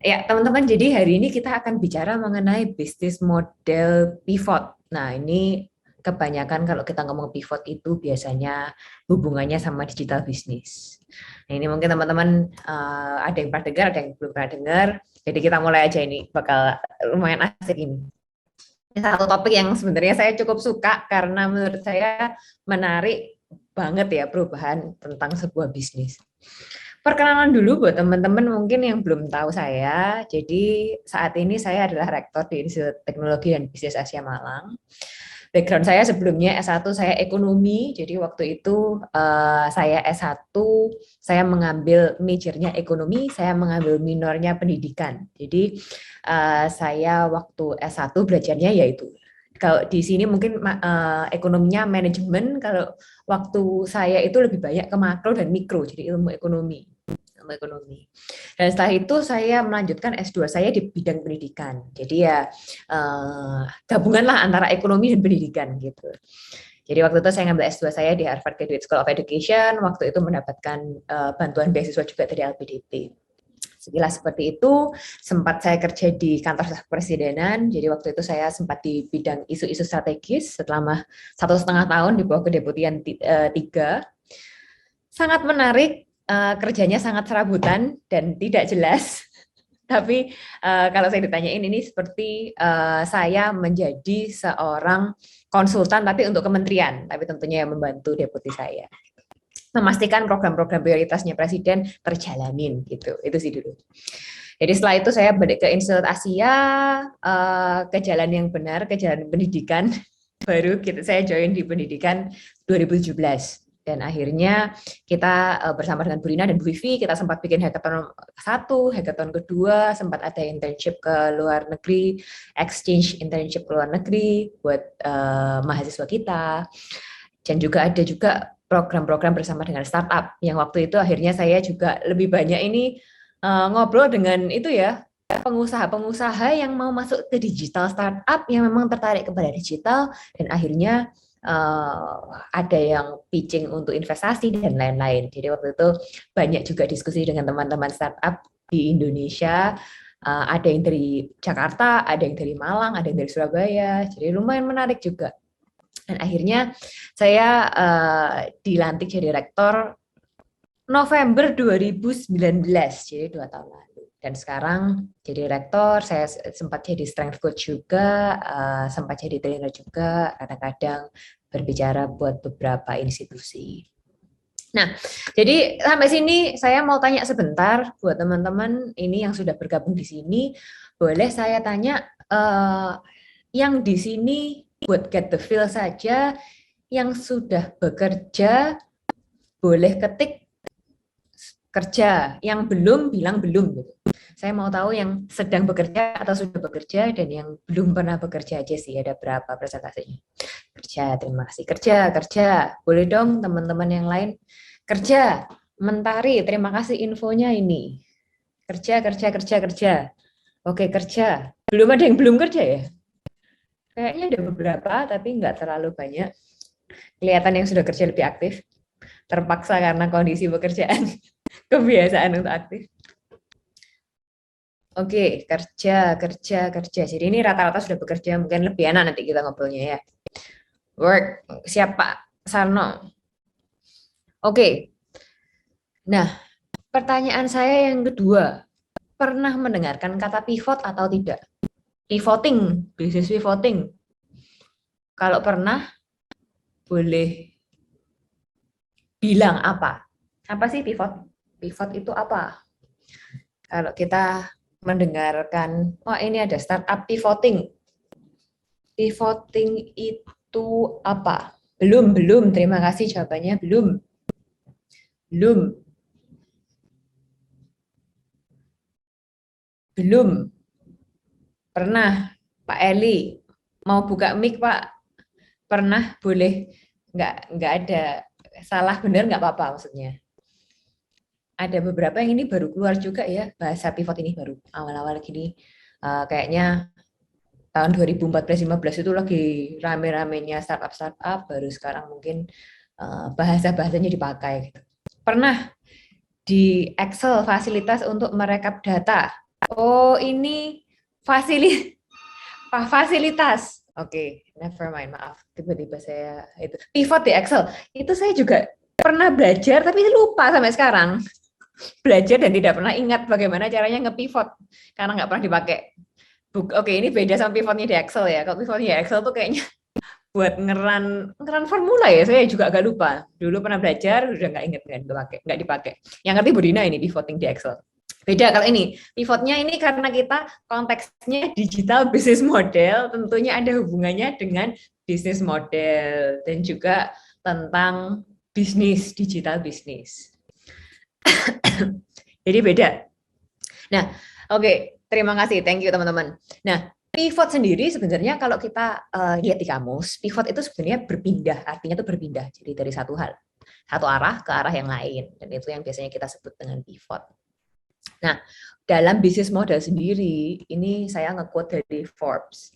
Ya, teman-teman, jadi hari ini kita akan bicara mengenai bisnis model pivot. Nah, ini kebanyakan kalau kita ngomong pivot itu biasanya hubungannya sama digital bisnis. Nah, ini mungkin teman-teman ada yang pernah dengar, ada yang belum pernah dengar. Jadi kita mulai aja ini, bakal lumayan asik ini. Ini satu topik yang sebenarnya saya cukup suka karena menurut saya menarik banget ya perubahan tentang sebuah bisnis. Perkenalan dulu buat teman-teman mungkin yang belum tahu saya. Jadi saat ini saya adalah rektor di Institut Teknologi dan Bisnis Asia Malang. Background saya sebelumnya S1 saya ekonomi. Jadi waktu itu saya S1 saya mengambil majornya ekonomi, saya mengambil minornya pendidikan. Jadi saya waktu S1 belajarnya yaitu kalau di sini mungkin ekonominya manajemen, kalau waktu saya itu lebih banyak ke makro dan mikro, jadi ilmu ekonomi. Dan setelah itu saya melanjutkan S2 saya di bidang pendidikan. Jadi ya gabungan lah antara ekonomi dan pendidikan gitu. Jadi waktu itu saya ngambil S2 saya di Harvard Graduate School of Education, waktu itu mendapatkan bantuan beasiswa juga dari LPDP. Sekilas seperti itu, sempat saya kerja di kantor staf kepresidenan, jadi waktu itu saya sempat di bidang isu-isu strategis selama 1,5 tahun di bawah kedeputian 3. Sangat menarik, kerjanya sangat serabutan dan tidak jelas. Tapi kalau saya ditanyain ini seperti saya menjadi seorang konsultan tapi untuk kementerian, tapi tentunya yang membantu deputi saya. Memastikan program-program prioritasnya presiden terjalanin gitu. Itu sih dulu. Jadi setelah itu saya balik ke Institut Asia, ke jalan yang benar, ke jalan pendidikan. Baru saya join di pendidikan 2017. Dan akhirnya kita bersama dengan Bu Rina dan Bu Vivi, kita sempat bikin hackathon 1, hackathon kedua, sempat ada internship ke luar negeri, exchange internship ke luar negeri buat mahasiswa kita. Dan juga ada juga program-program bersama dengan startup, yang waktu itu akhirnya saya juga lebih banyak ini ngobrol dengan itu ya, pengusaha-pengusaha yang mau masuk ke digital startup, yang memang tertarik kepada digital, dan akhirnya ada yang pitching untuk investasi dan lain-lain. Jadi waktu itu banyak juga diskusi dengan teman-teman startup di Indonesia. Ada yang dari Jakarta, ada yang dari Malang, ada yang dari Surabaya. Jadi lumayan menarik juga. Dan akhirnya saya dilantik jadi rektor November 2019, jadi 2 tahun lalu. Dan sekarang jadi rektor, saya sempat jadi strength coach juga, sempat jadi trainer juga, kadang-kadang berbicara buat beberapa institusi. Nah, jadi sampai sini saya mau tanya sebentar buat teman-teman ini yang sudah bergabung di sini, boleh saya tanya yang di sini buat get the feel saja, yang sudah bekerja boleh ketik kerja, yang belum bilang belum gitu. Saya mau tahu yang sedang bekerja atau sudah bekerja, dan yang belum pernah bekerja aja sih, ada berapa presentasinya. Kerja, terima kasih. Kerja. Boleh dong teman-teman yang lain. Kerja, Mentari, terima kasih infonya ini. Kerja. Oke, kerja. Belum ada yang belum kerja ya? Kayaknya ada beberapa, tapi nggak terlalu banyak. Kelihatan yang sudah kerja lebih aktif. Terpaksa karena kondisi pekerjaan. Kebiasaan untuk aktif. Oke, kerja. Jadi ini rata-rata sudah bekerja, mungkin lebih enak nanti kita ngobrolnya ya. Work, siapa? Sarno. Oke, nah pertanyaan saya yang kedua, pernah mendengarkan kata pivot atau tidak? Pivoting, bisnis pivoting. Kalau pernah, boleh bilang apa? Apa sih pivot? Pivot itu apa? Kalau kita mendengarkan, wah ini ada startup pivoting. Pivoting itu apa? Belum. Terima kasih jawabannya belum. Belum. Pernah, Pak Eli. Mau buka mic, Pak? Pernah, boleh. Nggak ada salah benar, nggak apa-apa maksudnya. Ada beberapa yang ini baru keluar juga ya, bahasa pivot ini baru awal-awal gini. Kayaknya tahun 2014-15 itu lagi rame-ramenya startup-startup, baru sekarang mungkin bahasa-bahasanya dipakai gitu. Pernah di Excel fasilitas untuk merekap data. Oh, ini fasilitas. Oke, never mind, maaf. Tiba-tiba saya itu pivot di Excel. Itu saya juga pernah belajar tapi lupa sampai sekarang. Belajar dan tidak pernah ingat bagaimana caranya nge-pivot karena nggak pernah dipakai. Oke, ini beda sama pivotnya di Excel ya. Kalau pivotnya di Excel tuh kayaknya buat ngeran ngeran formula ya. Saya juga agak lupa. Dulu pernah belajar, udah nggak inget nggak dipakai. Yang ngerti Budina ini pivoting di Excel. Beda kalau ini. Pivotnya ini karena kita konteksnya digital business model, tentunya ada hubungannya dengan bisnis model dan juga tentang bisnis, digital bisnis. Jadi beda. Nah, oke, terima kasih, thank you teman-teman. Nah, pivot sendiri sebenarnya kalau kita lihat di kamus, pivot itu sebenarnya berpindah, artinya itu berpindah. Jadi dari satu hal, satu arah ke arah yang lain, dan itu yang biasanya kita sebut dengan pivot. Nah, dalam bisnis model sendiri, ini saya nge-quote dari Forbes.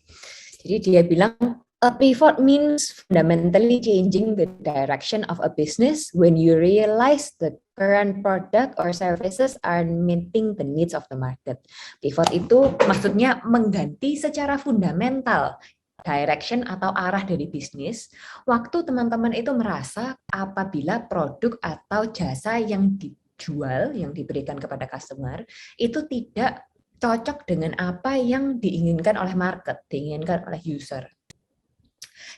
Jadi dia bilang, a pivot means fundamentally changing the direction of a business when you realize the current product or services are meeting the needs of the market. Pivot itu maksudnya mengganti secara fundamental direction atau arah dari bisnis waktu teman-teman itu merasa apabila produk atau jasa yang dijual, yang diberikan kepada customer, itu tidak cocok dengan apa yang diinginkan oleh market, diinginkan oleh user.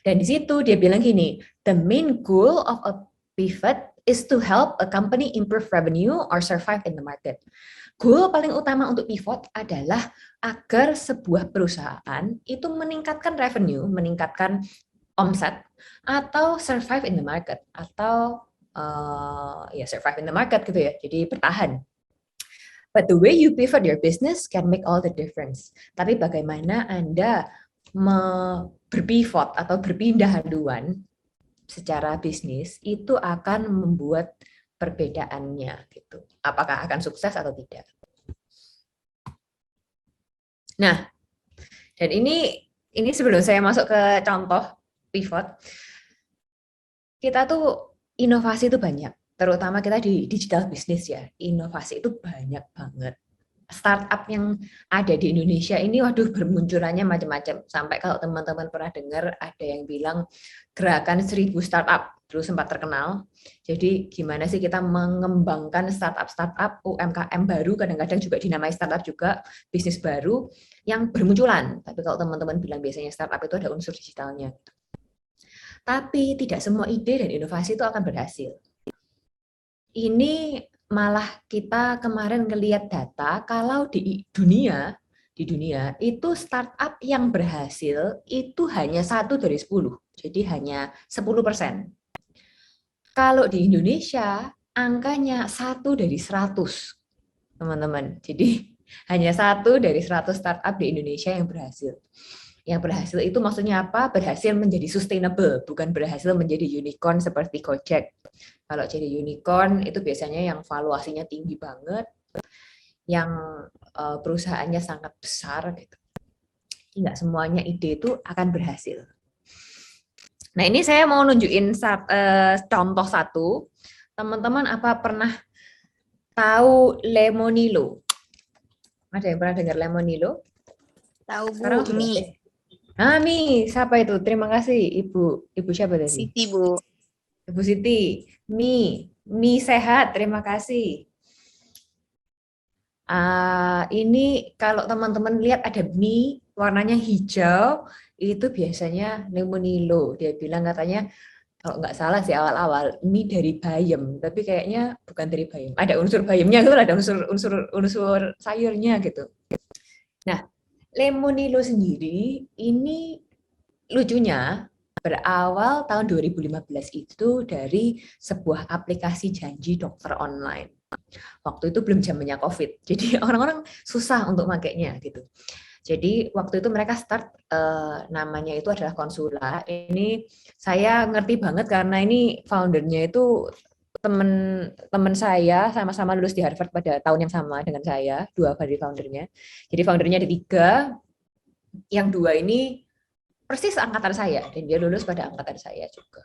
Dan di situ dia bilang gini, the main goal of a pivot is to help a company improve revenue or survive in the market. Goal paling utama untuk pivot adalah agar sebuah perusahaan itu meningkatkan revenue, meningkatkan omset, atau survive in the market, atau ya survive in the market gitu ya, jadi bertahan. But the way you pivot your business can make all the difference. Tapi bagaimana Anda berpivot atau berpindah haluan secara bisnis itu akan membuat perbedaannya gitu. Apakah akan sukses atau tidak. Nah, dan ini sebelum saya masuk ke contoh pivot, kita tuh inovasi itu banyak, terutama kita di digital bisnis ya. Inovasi itu banyak banget. Startup yang ada di Indonesia ini, waduh, bermunculannya macam-macam. Sampai kalau teman-teman pernah dengar ada yang bilang gerakan 1000 startup, dulu sempat terkenal. Jadi gimana sih kita mengembangkan startup UMKM baru, kadang-kadang juga dinamai startup juga, bisnis baru yang bermunculan. Tapi kalau teman-teman bilang biasanya startup itu ada unsur digitalnya. Tapi tidak semua ide dan inovasi itu akan berhasil. Ini malah kita kemarin ngelihat data kalau di dunia itu startup yang berhasil itu hanya 1 dari 10. Jadi hanya 10%. Kalau di Indonesia angkanya 1 dari 100. Teman-teman. Jadi hanya 1 dari 100 startup di Indonesia yang berhasil. Yang berhasil itu maksudnya apa? Berhasil menjadi sustainable, bukan berhasil menjadi unicorn seperti Gojek. Kalau jadi unicorn itu biasanya yang valuasinya tinggi banget, yang perusahaannya sangat besar gitu. Enggak semuanya ide itu akan berhasil. Nah, ini saya mau nunjukin contoh satu. Teman-teman apa pernah tahu Lemonilo? Ada yang pernah dengar Lemonilo? Tahu Bu, Sekarang mie. Mi, siapa itu? Terima kasih, Ibu siapa tadi? Siti Bu. Ibu Siti. Mi sehat, terima kasih. Ini kalau teman-teman lihat ada mie warnanya hijau, itu biasanya Lemonilo. Dia bilang katanya, kalau nggak salah sih awal-awal, mie dari bayam, tapi kayaknya bukan dari bayam. Ada unsur bayamnya, itu ada unsur sayurnya gitu. Nah, Lemonilo sendiri ini lucunya berawal tahun 2015 itu dari sebuah aplikasi janji dokter online. Waktu itu belum zamannya COVID, jadi orang-orang susah untuk makainya gitu. Jadi waktu itu mereka start namanya itu adalah Konsula. Ini saya ngerti banget karena ini foundernya itu teman saya, sama-sama lulus di Harvard pada tahun yang sama dengan saya, 2 dari foundernya. Jadi foundernya ada 3, yang 2 ini persis angkatan saya dan dia lulus pada angkatan saya juga.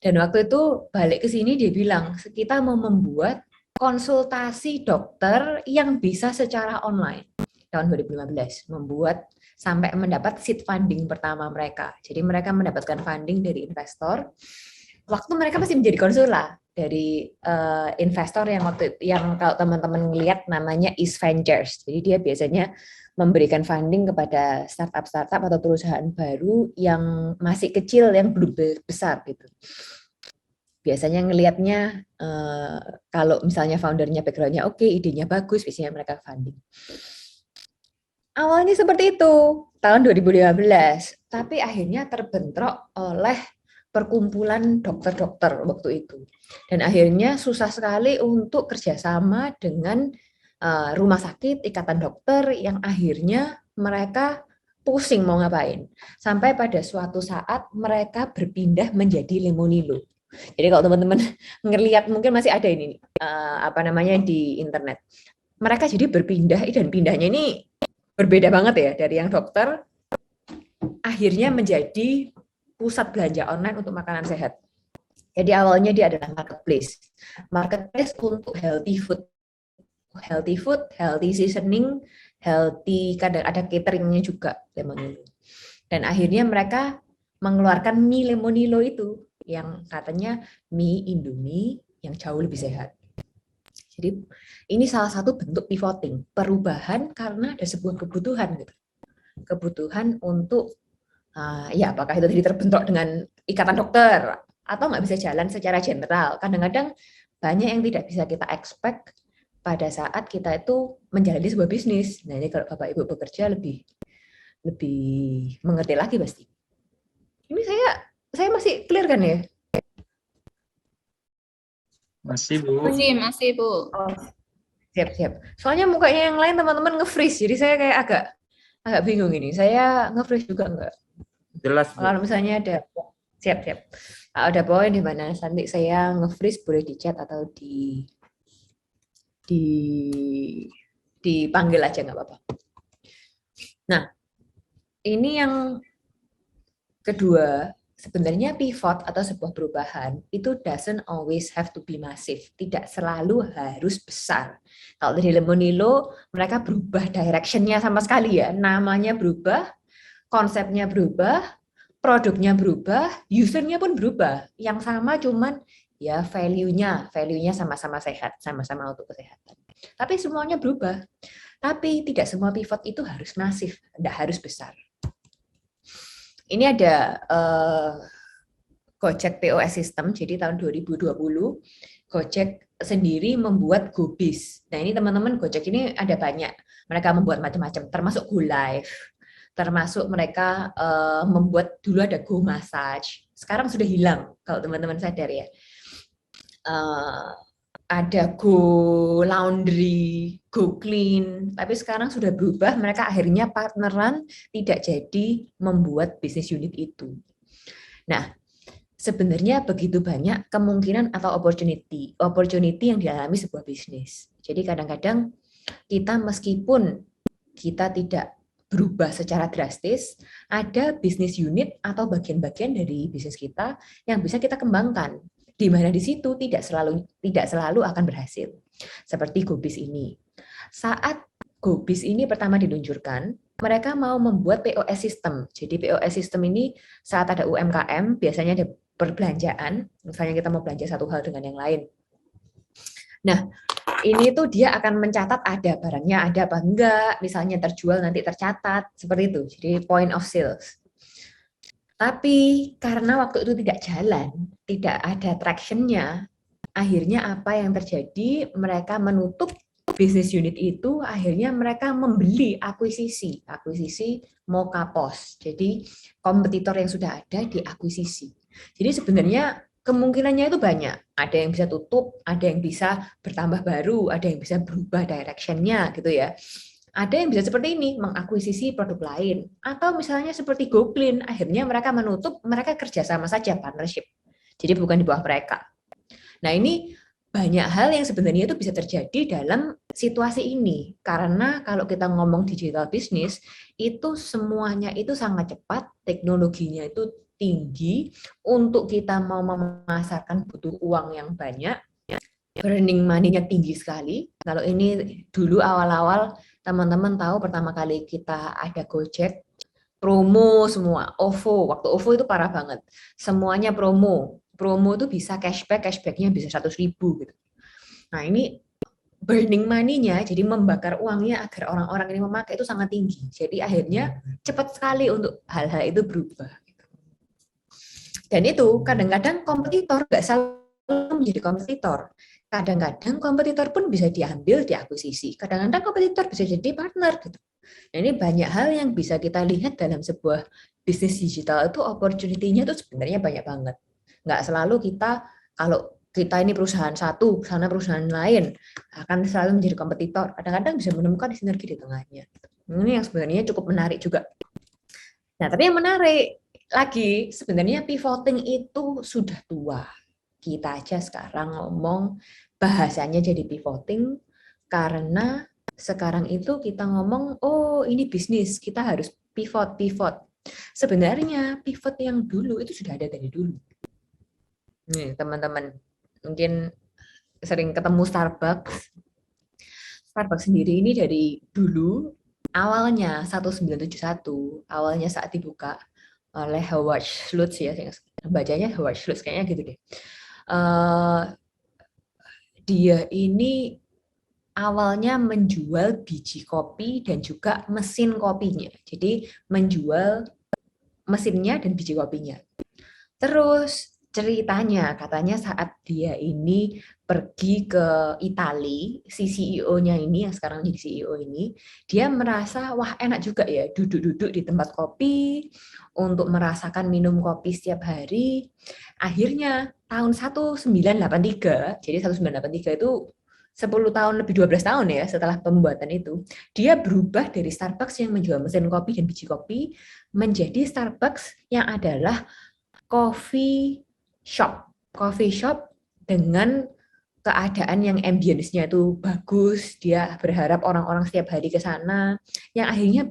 Dan waktu itu balik ke sini dia bilang kita mau membuat konsultasi dokter yang bisa secara online tahun 2015, membuat sampai mendapat seed funding pertama mereka. Jadi mereka mendapatkan funding dari investor. Waktu mereka masih menjadi konsul dari investor yang kalau teman-teman lihat namanya East Ventures. Jadi dia biasanya memberikan funding kepada startup atau perusahaan baru yang masih kecil, yang belum besar gitu. Biasanya ngelihatnya kalau misalnya foundernya backgroundnya oke, idenya bagus, biasanya mereka funding. Awalnya seperti itu tahun 2015, tapi akhirnya terbentrok oleh perkumpulan dokter-dokter waktu itu, dan akhirnya susah sekali untuk kerjasama dengan rumah sakit, ikatan dokter, yang akhirnya mereka pusing mau ngapain, sampai pada suatu saat mereka berpindah menjadi Lemonilo. Jadi kalau teman-teman ngelihat mungkin masih ada ini di internet. Mereka jadi berpindah, dan pindahnya ini berbeda banget ya dari yang dokter, akhirnya menjadi pusat belanja online untuk makanan sehat. Jadi awalnya dia adalah marketplace untuk healthy food, healthy seasoning, healthy, kadang ada cateringnya juga Lemonilo. Dan akhirnya mereka mengeluarkan mie Lemonilo itu, yang katanya mie Indomie yang jauh lebih sehat. Jadi ini salah satu bentuk pivoting, perubahan karena ada sebuah kebutuhan gitu. Kebutuhan untuk apakah itu jadi terbentuk dengan ikatan dokter atau nggak bisa jalan secara general. Kadang-kadang banyak yang tidak bisa kita expect pada saat kita itu menjalani sebuah bisnis. Nah, ini kalau Bapak Ibu bekerja lebih mengerti lagi pasti. Ini saya masih clear kan ya? Masih, Bu. Masih, Bu. Oh, siap. Soalnya mukanya yang lain teman-teman nge-freeze, jadi saya kayak agak bingung ini. Saya nge-freeze juga enggak? Jelas, Bu. Kalau misalnya ada siap. Ada poin di mana nanti saya nge-freeze, boleh di chat atau dipanggil aja nggak apa-apa. Nah, ini yang kedua, sebenarnya pivot atau sebuah perubahan itu doesn't always have to be massive, tidak selalu harus besar. Kalau dari Lemonilo, mereka berubah direction-nya sama sekali ya, namanya berubah, konsepnya berubah, produknya berubah, usernya pun berubah. Yang sama cuman ya value-nya sama-sama sehat, sama-sama untuk kesehatan. Tapi semuanya berubah. Tapi tidak semua pivot itu harus masif, tidak harus besar. Ini ada Gojek POS System, jadi tahun 2020 Gojek sendiri membuat GoBiz. Nah ini teman-teman, Gojek ini ada banyak, mereka membuat macam-macam, termasuk GoLive, termasuk mereka membuat dulu ada Go Massage, sekarang sudah hilang kalau teman-teman sadar ya. Ada Go Laundry, Go Clean, tapi sekarang sudah berubah, mereka akhirnya partneran, tidak jadi membuat bisnis unit itu. Nah, sebenarnya begitu banyak kemungkinan atau opportunity yang dialami sebuah bisnis. Jadi kadang-kadang kita meskipun kita tidak berubah secara drastis, ada bisnis unit atau bagian-bagian dari bisnis kita yang bisa kita kembangkan, di mana di situ tidak selalu akan berhasil. Seperti GoBiz ini. Saat GoBiz ini pertama diluncurkan, mereka mau membuat POS system. Jadi POS system ini saat ada UMKM, biasanya ada perbelanjaan, misalnya kita mau belanja satu hal dengan yang lain. Nah, ini tuh dia akan mencatat ada barangnya ada apa enggak, misalnya terjual nanti tercatat, seperti itu. Jadi point of sales. Tapi karena waktu itu tidak jalan, tidak ada traction-nya, akhirnya apa yang terjadi, mereka menutup bisnis unit itu, akhirnya mereka membeli akuisisi Mokapos. Jadi kompetitor yang sudah ada diakuisisi. Jadi sebenarnya kemungkinannya itu banyak. Ada yang bisa tutup, ada yang bisa bertambah baru, ada yang bisa berubah direction-nya gitu ya. Ada yang bisa seperti ini, mengakuisisi produk lain. Atau misalnya seperti GoClean, akhirnya mereka menutup, mereka kerjasama saja, partnership. Jadi bukan di bawah mereka. Nah ini banyak hal yang sebenarnya itu bisa terjadi dalam situasi ini. Karena kalau kita ngomong digital business, itu semuanya itu sangat cepat, teknologinya itu tinggi, untuk kita mau memasarkan butuh uang yang banyak, burning money-nya tinggi sekali. Kalau ini dulu awal-awal teman-teman tahu pertama kali kita ada Gojek, promo semua, OVO. Waktu OVO itu parah banget. Semuanya promo. Promo itu bisa cashback, cashbacknya bisa 100.000 gitu. Nah ini burning money-nya, jadi membakar uangnya agar orang-orang ini memakai itu sangat tinggi. Jadi akhirnya cepat sekali untuk hal-hal itu berubah. Dan itu kadang-kadang kompetitor nggak selalu menjadi kompetitor. Kadang-kadang kompetitor pun bisa diambil, diakuisisi. Kadang-kadang kompetitor bisa jadi partner gitu. Nah, ini banyak hal yang bisa kita lihat dalam sebuah bisnis digital itu opportunity-nya itu sebenarnya banyak banget. Nggak selalu kita, kalau kita ini perusahaan satu, sana perusahaan lain, akan selalu menjadi kompetitor. Kadang-kadang bisa menemukan sinergi di tengahnya. Ini yang sebenarnya cukup menarik juga. Nah, tapi yang menarik lagi, sebenarnya pivoting itu sudah tua. Kita aja sekarang ngomong bahasanya jadi pivoting karena sekarang itu kita ngomong, oh ini bisnis, kita harus pivot. Sebenarnya pivot yang dulu itu sudah ada dari dulu. Nih teman-teman, mungkin sering ketemu Starbucks. Starbucks sendiri ini dari dulu, awalnya 1971, awalnya saat dibuka oleh Howard Schultz ya, bacanya Howard Schultz kayaknya gitu deh. Dia ini awalnya menjual biji kopi dan juga mesin kopinya. Jadi menjual mesinnya dan biji kopinya. Terus ceritanya katanya saat dia ini pergi ke Italia, si CEO-nya ini yang sekarang jadi CEO ini, dia merasa wah enak juga ya duduk-duduk di tempat kopi untuk merasakan minum kopi setiap hari. Akhirnya tahun 1983, jadi 1983 itu 10 tahun lebih 12 tahun ya setelah pembuatan itu, dia berubah dari Starbucks yang menjual mesin kopi dan biji kopi menjadi Starbucks yang adalah coffee shop dengan keadaan yang ambience-nya itu bagus, dia berharap orang-orang setiap hari ke sana, yang akhirnya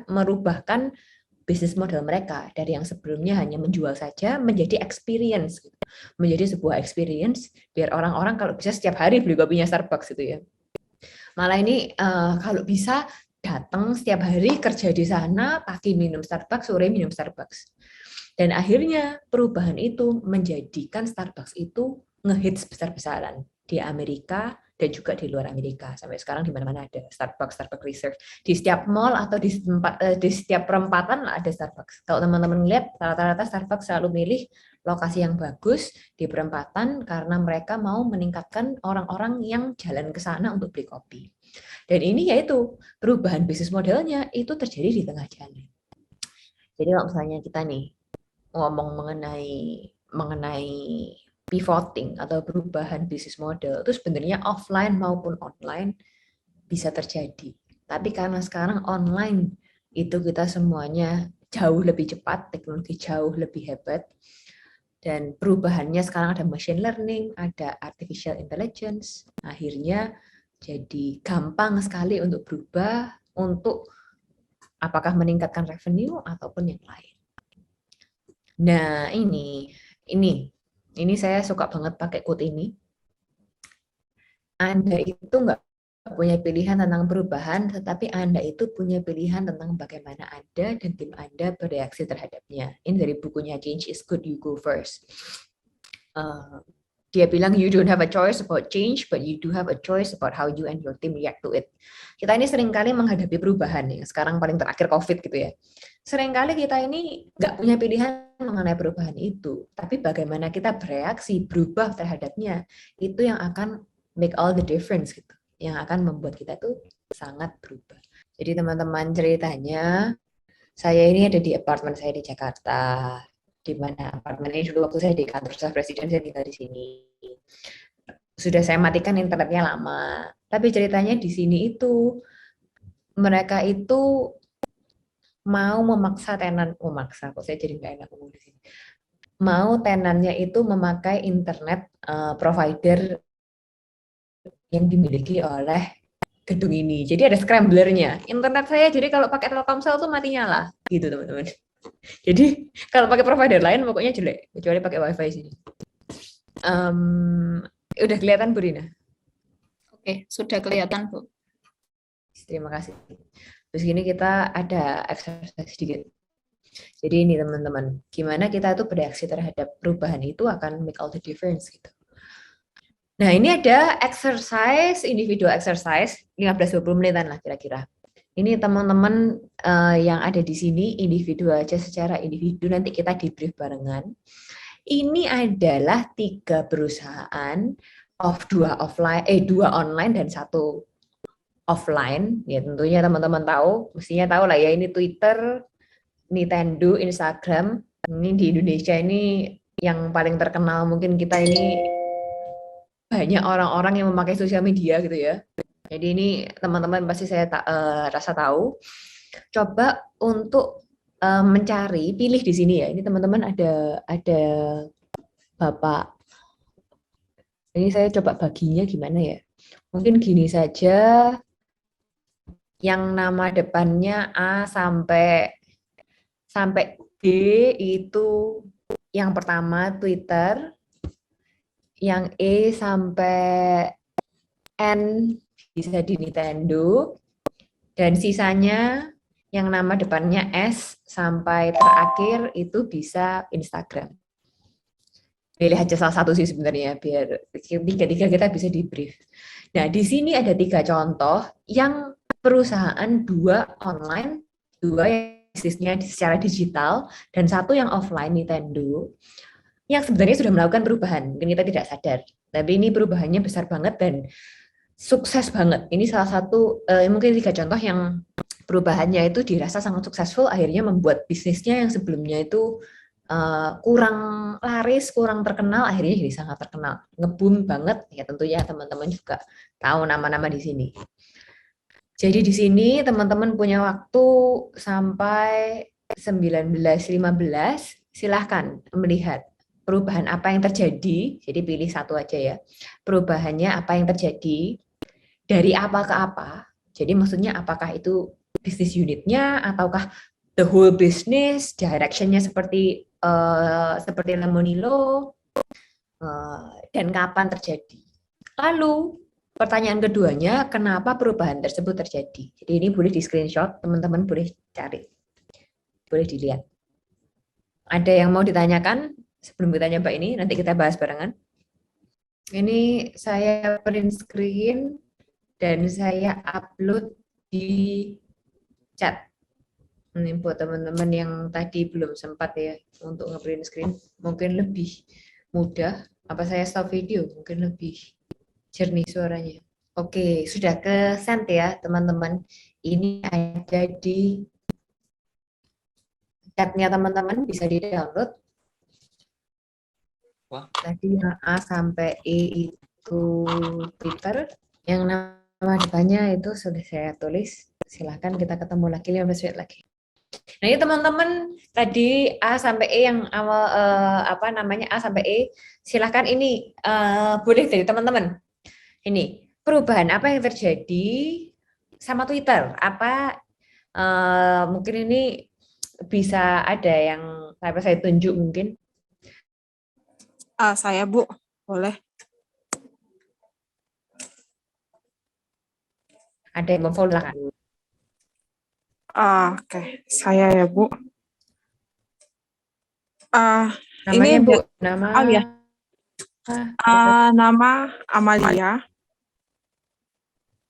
merubahkan bisnis model mereka dari yang sebelumnya hanya menjual saja menjadi experience, menjadi sebuah experience biar orang-orang kalau bisa setiap hari beli kopinya Starbucks gitu ya. Malah ini kalau bisa datang setiap hari kerja di sana, pagi minum Starbucks, sore minum Starbucks. Dan akhirnya perubahan itu menjadikan Starbucks itu ngehits besar-besaran di Amerika dan juga di luar Amerika. Sampai sekarang di mana-mana ada Starbucks Reserve. Di setiap mall atau di setiap perempatan ada Starbucks. Kalau teman-teman lihat, rata-rata Starbucks selalu milih lokasi yang bagus di perempatan karena mereka mau meningkatkan orang-orang yang jalan ke sana untuk beli kopi. Dan ini yaitu perubahan bisnis modelnya itu terjadi di tengah jalan. Jadi kalau misalnya kita nih ngomong mengenai pivoting atau perubahan bisnis model itu sebenarnya offline maupun online bisa terjadi. Tapi karena sekarang online itu kita semuanya jauh lebih cepat, teknologi jauh lebih hebat, dan perubahannya sekarang ada machine learning, ada artificial intelligence, akhirnya jadi gampang sekali untuk berubah untuk apakah meningkatkan revenue ataupun yang lain. Nah, ini saya suka banget pakai quote ini. Anda itu nggak punya pilihan tentang perubahan, tetapi Anda itu punya pilihan tentang bagaimana Anda dan tim Anda bereaksi terhadapnya. Ini dari bukunya Change is Good, You Go First. Dia bilang, you don't have a choice about change, but you do have a choice about how you and your team react to it. Kita ini seringkali menghadapi perubahan, yang sekarang paling terakhir COVID gitu ya. Seringkali kita ini nggak punya pilihan mengenai perubahan itu, tapi bagaimana kita bereaksi, berubah terhadapnya, itu yang akan make all the difference gitu, yang akan membuat kita tuh sangat berubah. Jadi teman-teman ceritanya, saya ini ada di apartemen saya di Jakarta, di mana apartemen ini dulu waktu saya di kantor staf presiden saya tinggal di sini. Sudah saya matikan internetnya lama. Tapi ceritanya di sini itu mereka itu mau memaksa memaksa kok saya jadi nggak enak ngomong di sini. Mau tenannya itu memakai internet provider yang dimiliki oleh gedung ini. Jadi ada scramblernya. Internet saya jadi kalau pakai Telkomsel tuh mati nyala gitu teman-teman. Jadi kalau pakai provider lain pokoknya jelek, kecuali pakai WiFi sini. Udah kelihatan Bu Rina? Oke, sudah kelihatan, Bu. Terima kasih. Terus gini kita ada exercise sedikit. Jadi ini teman-teman, gimana kita tuh bereaksi terhadap perubahan itu akan make all the difference gitu. Nah ini ada exercise, individual exercise, 15-20 menitan lah kira-kira. Ini teman-teman yang ada di sini individu aja secara individu, nanti kita debrief barengan. Ini adalah 3 perusahaan, dua online dan 1 offline. Ya tentunya teman-teman tahu, mestinya tahu lah ya, ini Twitter, Nintendo, Instagram. Ini di Indonesia ini yang paling terkenal, mungkin kita ini banyak orang-orang yang memakai sosial media gitu ya. Jadi ini teman-teman pasti saya rasa tahu. Coba untuk mencari, pilih di sini ya. Ini teman-teman ada Bapak. Ini saya coba baginya gimana ya. Mungkin gini saja. Yang nama depannya A sampai D itu yang pertama Twitter. Yang E sampai N bisa di Nintendo, dan sisanya yang nama depannya S sampai terakhir itu bisa Instagram. Pilih aja salah satu sih sebenarnya biar tiga-tiga kita bisa di brief. Nah di sini ada 3 contoh yang perusahaan 2 online, 2 yang bisnisnya secara digital dan 1 yang offline Nintendo yang sebenarnya sudah melakukan perubahan, mungkin kita tidak sadar. Tapi ini perubahannya besar banget dan sukses banget. Ini salah satu, mungkin 3 contoh yang perubahannya itu dirasa sangat successful, akhirnya membuat bisnisnya yang sebelumnya itu kurang laris, kurang terkenal, akhirnya jadi sangat terkenal. Nge-boom banget, ya tentunya teman-teman juga tahu nama-nama di sini. Jadi di sini teman-teman punya waktu sampai 19.15, silahkan melihat perubahan apa yang terjadi, jadi pilih 1 aja ya. Perubahannya apa yang terjadi, dari apa ke apa, jadi maksudnya apakah itu bisnis unitnya, ataukah the whole business, directionnya seperti Lemonilo, dan kapan terjadi. Lalu, pertanyaan keduanya, kenapa perubahan tersebut terjadi? Jadi ini boleh di screenshot, teman-teman boleh cari, boleh dilihat. Ada yang mau ditanyakan? Sebelum kita nyoba ini, nanti kita bahas barengan. Ini saya print screen dan saya upload di chat. Ini buat teman-teman yang tadi belum sempat ya untuk nge-print screen, mungkin lebih mudah. Apa saya stop video? Mungkin lebih jernih suaranya. Oke, sudah ke send ya teman-teman. Ini ada di chatnya teman-teman, bisa di-download. Wah. Tadi yang A sampai E itu Twitter, yang nama depannya itu sudah saya tulis. Silahkan kita ketemu lagi 15 menit lagi. Nah ini teman-teman tadi A sampai E yang awal A sampai E, silahkan ini boleh dari teman-teman. Ini perubahan apa yang terjadi sama Twitter? Apa mungkin ini bisa ada yang saya tunjuk mungkin. Saya Bu, boleh. Ada yang mau follow kan? Oke, saya ya Bu. Namanya ini Bu, nama ya. Nama Amalia.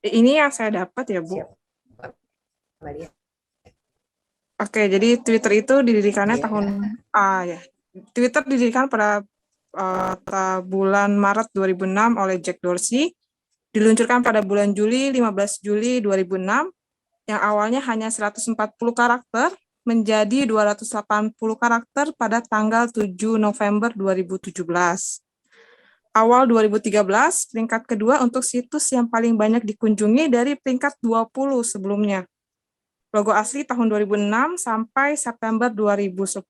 Ini yang saya dapat ya Bu. Siap. Amalia. Oke, jadi Twitter itu didirikannya Ya. tahun Twitter didirikan pada bulan Maret 2006 oleh Jack Dorsey, diluncurkan pada bulan 15 Juli 2006, yang awalnya hanya 140 karakter, menjadi 280 karakter pada tanggal 7 November 2017. Awal 2013, peringkat kedua untuk situs yang paling banyak dikunjungi dari peringkat 20 sebelumnya. Logo asli tahun 2006 sampai September 2010,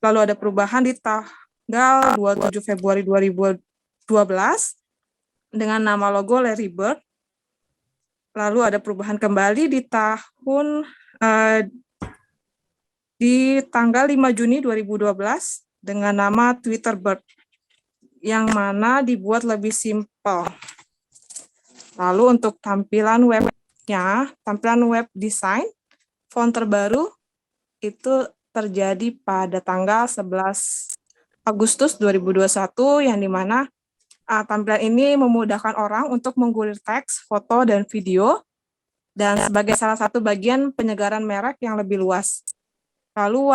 lalu ada perubahan di tanggal 27 Februari 2012 dengan nama logo Larry Bird. Lalu ada perubahan kembali di tanggal 5 Juni 2012 dengan nama Twitter Bird. yang mana dibuat lebih simpel. Lalu untuk tampilan web design, font terbaru itu terjadi pada tanggal 11 Agustus 2021, yang dimana tampilan ini memudahkan orang untuk menggulir teks, foto, dan video, dan sebagai salah satu bagian penyegaran merek yang lebih luas. Lalu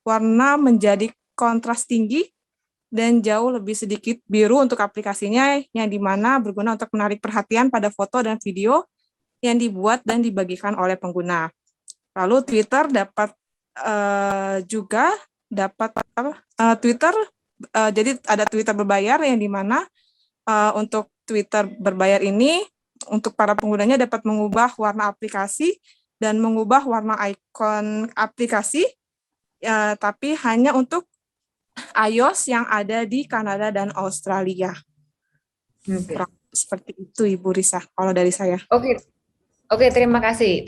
warna menjadi kontras tinggi dan jauh lebih sedikit biru untuk aplikasinya, yang dimana berguna untuk menarik perhatian pada foto dan video yang dibuat dan dibagikan oleh pengguna. Lalu Twitter jadi ada Twitter berbayar, yang dimana untuk Twitter berbayar ini untuk para penggunanya dapat mengubah warna aplikasi dan mengubah warna ikon aplikasi, tapi hanya untuk iOS yang ada di Kanada dan Australia. Seperti itu, Ibu Risa, kalau dari saya. Oke, terima kasih.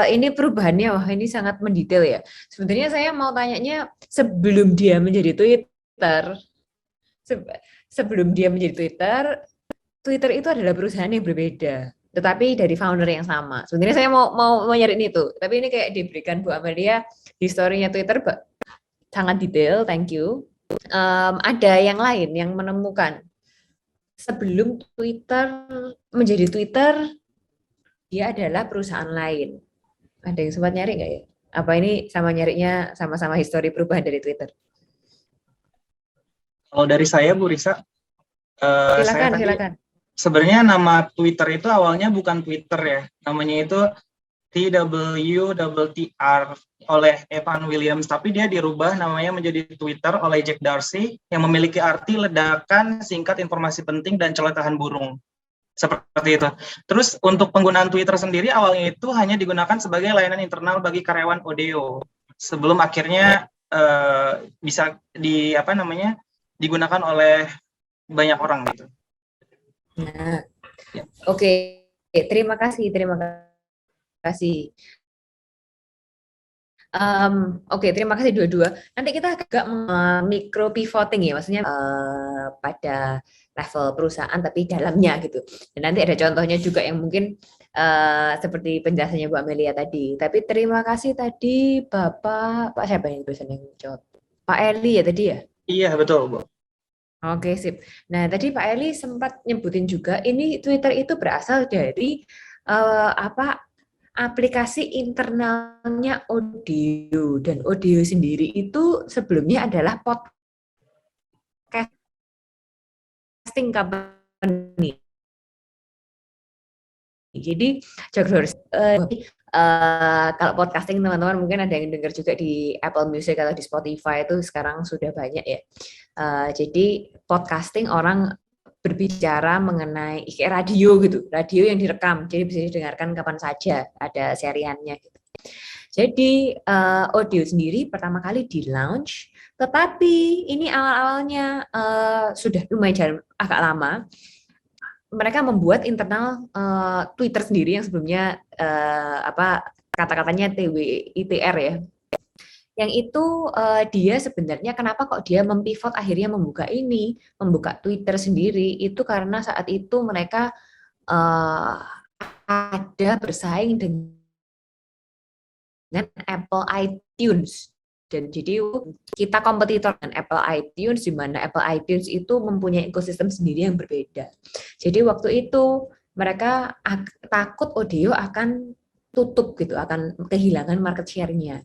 Ini perubahannya, wah ini sangat mendetail ya. Sebenarnya saya mau tanyanya sebelum dia menjadi Twitter, Twitter itu adalah perusahaan yang berbeda, tetapi dari founder yang sama. Sebenarnya saya mau nyari itu, tapi ini kayak diberikan Bu Amelia historinya Twitter sangat detail, thank you. Ada yang lain yang menemukan sebelum Twitter menjadi Twitter, dia adalah perusahaan lain. Ada yang sempat nyari nggak ya? Apa ini nyarinya sama-sama histori perubahan dari Twitter? Kalau dari saya, Bu Risa, Silakan. Sebenarnya nama Twitter itu awalnya bukan Twitter ya, namanya itu TWTR oleh Evan Williams, tapi dia dirubah namanya menjadi Twitter oleh Jack Dorsey yang memiliki arti ledakan singkat informasi penting dan celetahan burung. Seperti itu. Terus untuk penggunaan Twitter sendiri awalnya itu hanya digunakan sebagai layanan internal bagi karyawan Odeo sebelum akhirnya bisa digunakan oleh banyak orang gitu. Nah, Oke. Terima kasih. Terima kasih dua-dua. Nanti kita agak micro pivoting ya, maksudnya pada level perusahaan tapi dalamnya gitu. Dan nanti ada contohnya juga yang mungkin seperti penjelasannya Bu Amelia tadi. Tapi terima kasih tadi Pak siapa yang tulisan yang jawab? Pak Eli ya tadi ya? Iya, betul, Bu. Oke, sip. Nah, tadi Pak Eli sempat nyebutin juga, ini Twitter itu berasal dari aplikasi internalnya Odeo, dan Odeo sendiri itu sebelumnya adalah podcasting company. Jadi kalau podcasting teman-teman mungkin ada yang dengar juga di Apple Music atau di Spotify itu sekarang sudah banyak ya. Jadi podcasting orang berbicara mengenai kayak radio gitu, radio yang direkam, jadi bisa didengarkan kapan saja, ada seriannya. Gitu. Jadi Odeo sendiri pertama kali di launch, tetapi ini awal-awalnya sudah lumayan agak lama. Mereka membuat internal Twitter sendiri yang sebelumnya kata-katanya TWITR ya. Yang itu dia sebenarnya kenapa kok dia mempivot akhirnya membuka Twitter sendiri, itu karena saat itu mereka ada bersaing dengan Apple iTunes. Dan jadi kita kompetitor dengan Apple iTunes, di mana Apple iTunes itu mempunyai ekosistem sendiri yang berbeda. Jadi waktu itu mereka takut Odeo akan tutup gitu, akan kehilangan market share-nya.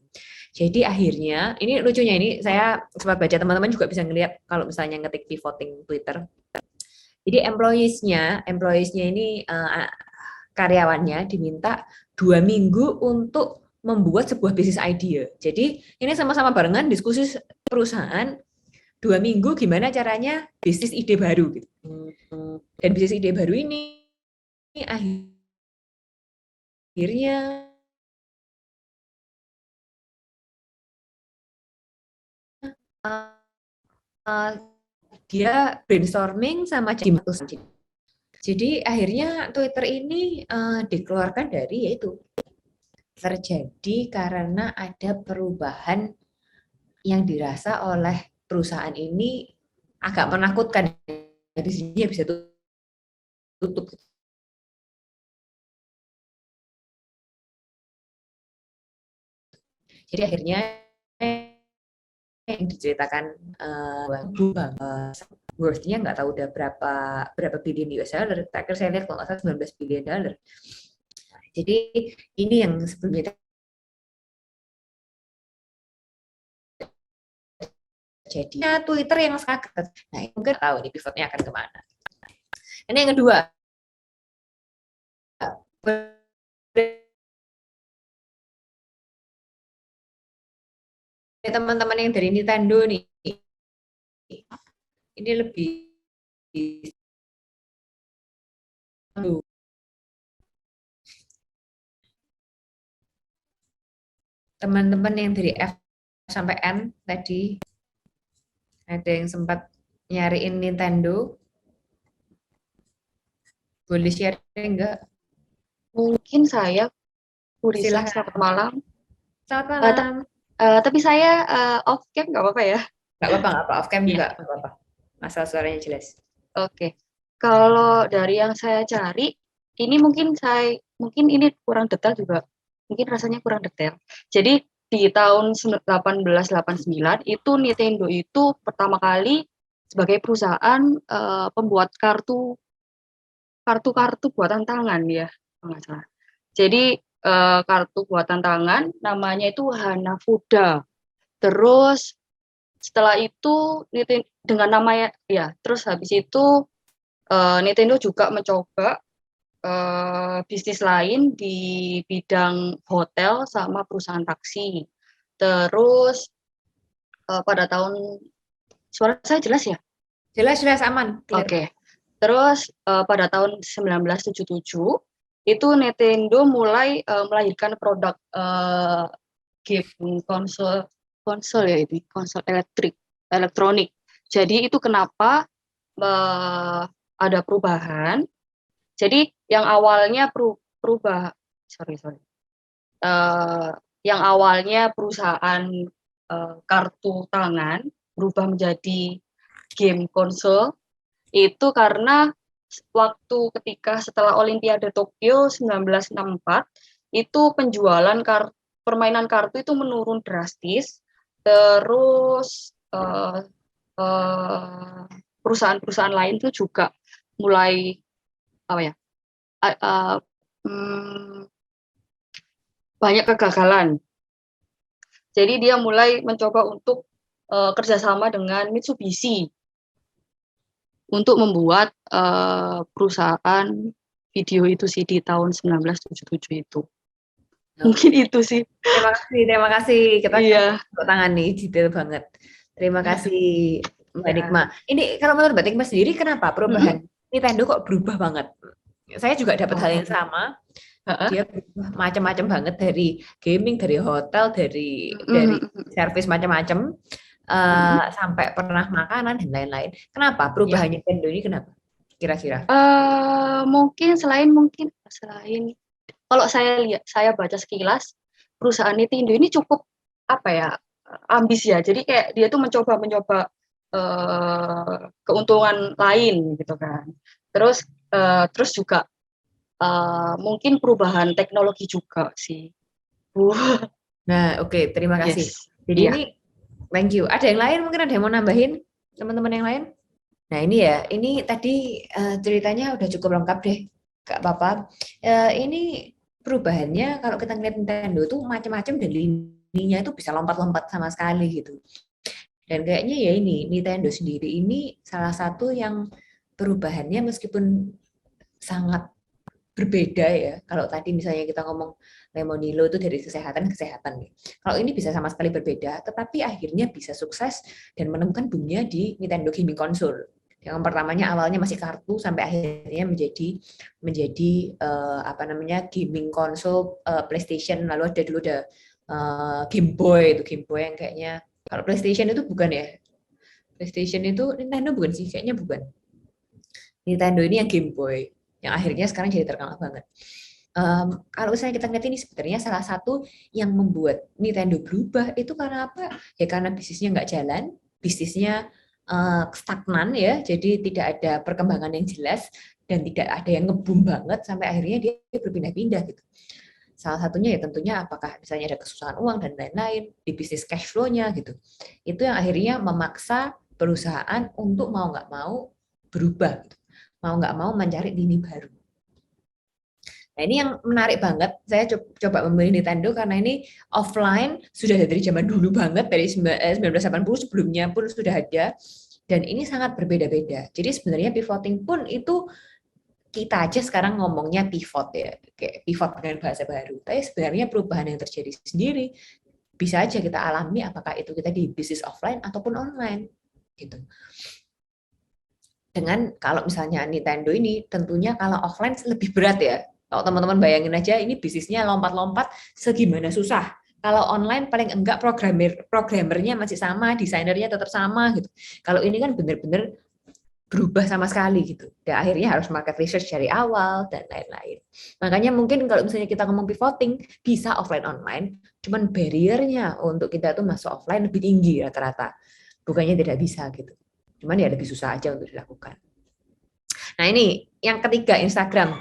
Jadi akhirnya, ini lucunya, ini saya sempat baca, teman-teman juga bisa ngelihat kalau misalnya ngetik pivoting Twitter. Jadi employees-nya ini karyawannya diminta 2 minggu untuk membuat sebuah bisnis idea. Jadi ini sama-sama barengan diskusi perusahaan 2 minggu gimana caranya bisnis ide baru gitu. Dan bisnis ide baru ini akhirnya dia brainstorming sama jadi akhirnya Twitter ini dikeluarkan dari yaitu terjadi karena ada perubahan yang dirasa oleh perusahaan ini agak menakutkan. Di sini bisa tutup. Jadi akhirnya yang diceritakan worth-nya nggak tahu udah berapa billion US dollar. Terakhir saya lihat kalau nggak salah 19 billion dollar. Jadi ini yang sebelumnya jadinya Twitter yang kaget. Nah, itu nggak tahu nih pivotnya akan kemana. Ini yang kedua, teman-teman yang dari Nintendo nih, ini lebih teman-teman yang dari F sampai N tadi ada yang sempat nyariin Nintendo, boleh sharing nggak? Mungkin saya, Bu Risa, Silahkan. selamat malam. Selamat Eh, malam. Tapi saya off cam nggak apa-apa ya? Nggak apa-apa, off cam Iya. juga nggak apa-apa. Asal suaranya jelas. Oke. Kalau dari yang saya cari, ini mungkin ini kurang detail juga. Mungkin rasanya kurang detail. Jadi di tahun 1889 itu Nintendo itu pertama kali sebagai perusahaan pembuat kartu buatan tangan ya, kalau nggak salah. Jadi kartu buatan tangan namanya itu Hanafuda. Terus setelah itu dengan namanya ya, terus habis itu Nintendo juga mencoba bisnis lain di bidang hotel sama perusahaan taksi. Terus pada tahun, suara saya jelas ya? Jelas aman. Clear. Oke. Terus pada tahun 1977 itu Nintendo mulai melahirkan produk game konsol ya, ini konsol elektronik. Jadi itu kenapa ada perubahan. Jadi yang awalnya yang awalnya perusahaan kartu tangan berubah menjadi game konsol itu karena waktu ketika setelah Olimpiade Tokyo 1964 itu penjualan permainan kartu itu menurun drastis. Terus perusahaan-perusahaan lain itu juga mulai banyak kegagalan. Jadi dia mulai mencoba untuk kerjasama dengan Mitsubishi untuk membuat perusahaan video itu sih di tahun 1977 itu. Mungkin itu sih. Terima kasih. Kita tepuk tangan nih, detail banget. Terima kasih Mbak Nikma. Ini kalau menurut Mbak Nikma sendiri kenapa perubahan Nintendo kok berubah banget? Saya juga dapat hal yang sama. Dia berubah macam-macam banget, dari gaming, dari hotel, dari servis macam-macam, sampai pernah makanan dan lain-lain. Kenapa perubahannya Nintendo ini kenapa? Kira-kira? Mungkin selain kalau saya baca sekilas, perusahaan Nintendo ini cukup ambis ya. Jadi kayak dia tuh mencoba keuntungan lain gitu kan. Terus juga mungkin perubahan teknologi juga sih. Nah, oke, terima kasih. Jadi ini thank you. Ada yang lain mungkin, ada yang mau nambahin teman-teman yang lain? Nah, ini tadi ceritanya udah cukup lengkap deh. Gak apa-apa. Ini perubahannya kalau kita ngeliat Nintendo itu macam-macam, dan lininya itu bisa lompat-lompat sama sekali gitu. Dan kayaknya ya ini Nintendo sendiri ini salah satu yang perubahannya meskipun sangat berbeda ya. Kalau tadi misalnya kita ngomong Lemonilo itu dari kesehatan. Kalau ini bisa sama sekali berbeda, tetapi akhirnya bisa sukses dan menemukan boomnya di Nintendo gaming console. Yang pertamanya awalnya masih kartu sampai akhirnya menjadi gaming console PlayStation, lalu ada dulu Game Boy yang kayaknya, kalau PlayStation itu bukan ya. PlayStation itu Nintendo bukan sih, kayaknya bukan. Nintendo ini yang Game Boy yang akhirnya sekarang jadi terkenal banget. Kalau misalnya kita lihat ini sebenarnya salah satu yang membuat Nintendo berubah itu karena apa? Ya karena bisnisnya nggak jalan, bisnisnya stagnan ya, jadi tidak ada perkembangan yang jelas dan tidak ada yang ngebum banget sampai akhirnya dia berpindah-pindah gitu. Salah satunya ya tentunya apakah misalnya ada kesusahan uang dan lain-lain di bisnis cash flow-nya gitu. Itu yang akhirnya memaksa perusahaan untuk mau nggak mau berubah gitu. Mau nggak mau mencari lini baru. Nah, ini yang menarik banget. Saya coba membeli Nintendo karena ini offline sudah dari zaman dulu banget, dari 1980 sebelumnya pun sudah ada. Dan ini sangat berbeda-beda. Jadi sebenarnya pivoting pun itu kita aja sekarang ngomongnya pivot ya, kayak pivot dengan bahasa baru. Tapi sebenarnya perubahan yang terjadi sendiri bisa aja kita alami apakah itu kita di bisnis offline ataupun online gitu. Dengan kalau misalnya Nintendo ini tentunya kalau offline lebih berat ya. Kalau teman-teman bayangin aja ini bisnisnya lompat-lompat segimana susah. Kalau online paling enggak programmernya masih sama, desainernya tetap sama gitu. Kalau ini kan benar-benar berubah sama sekali gitu. Dan akhirnya harus market research dari awal dan lain-lain. Makanya mungkin kalau misalnya kita ngomong pivoting bisa offline online, cuman barrier-nya untuk kita tuh masuk offline lebih tinggi rata-rata. Bukannya tidak bisa gitu. Cuman ya lebih susah aja untuk dilakukan. Nah, ini yang ketiga Instagram.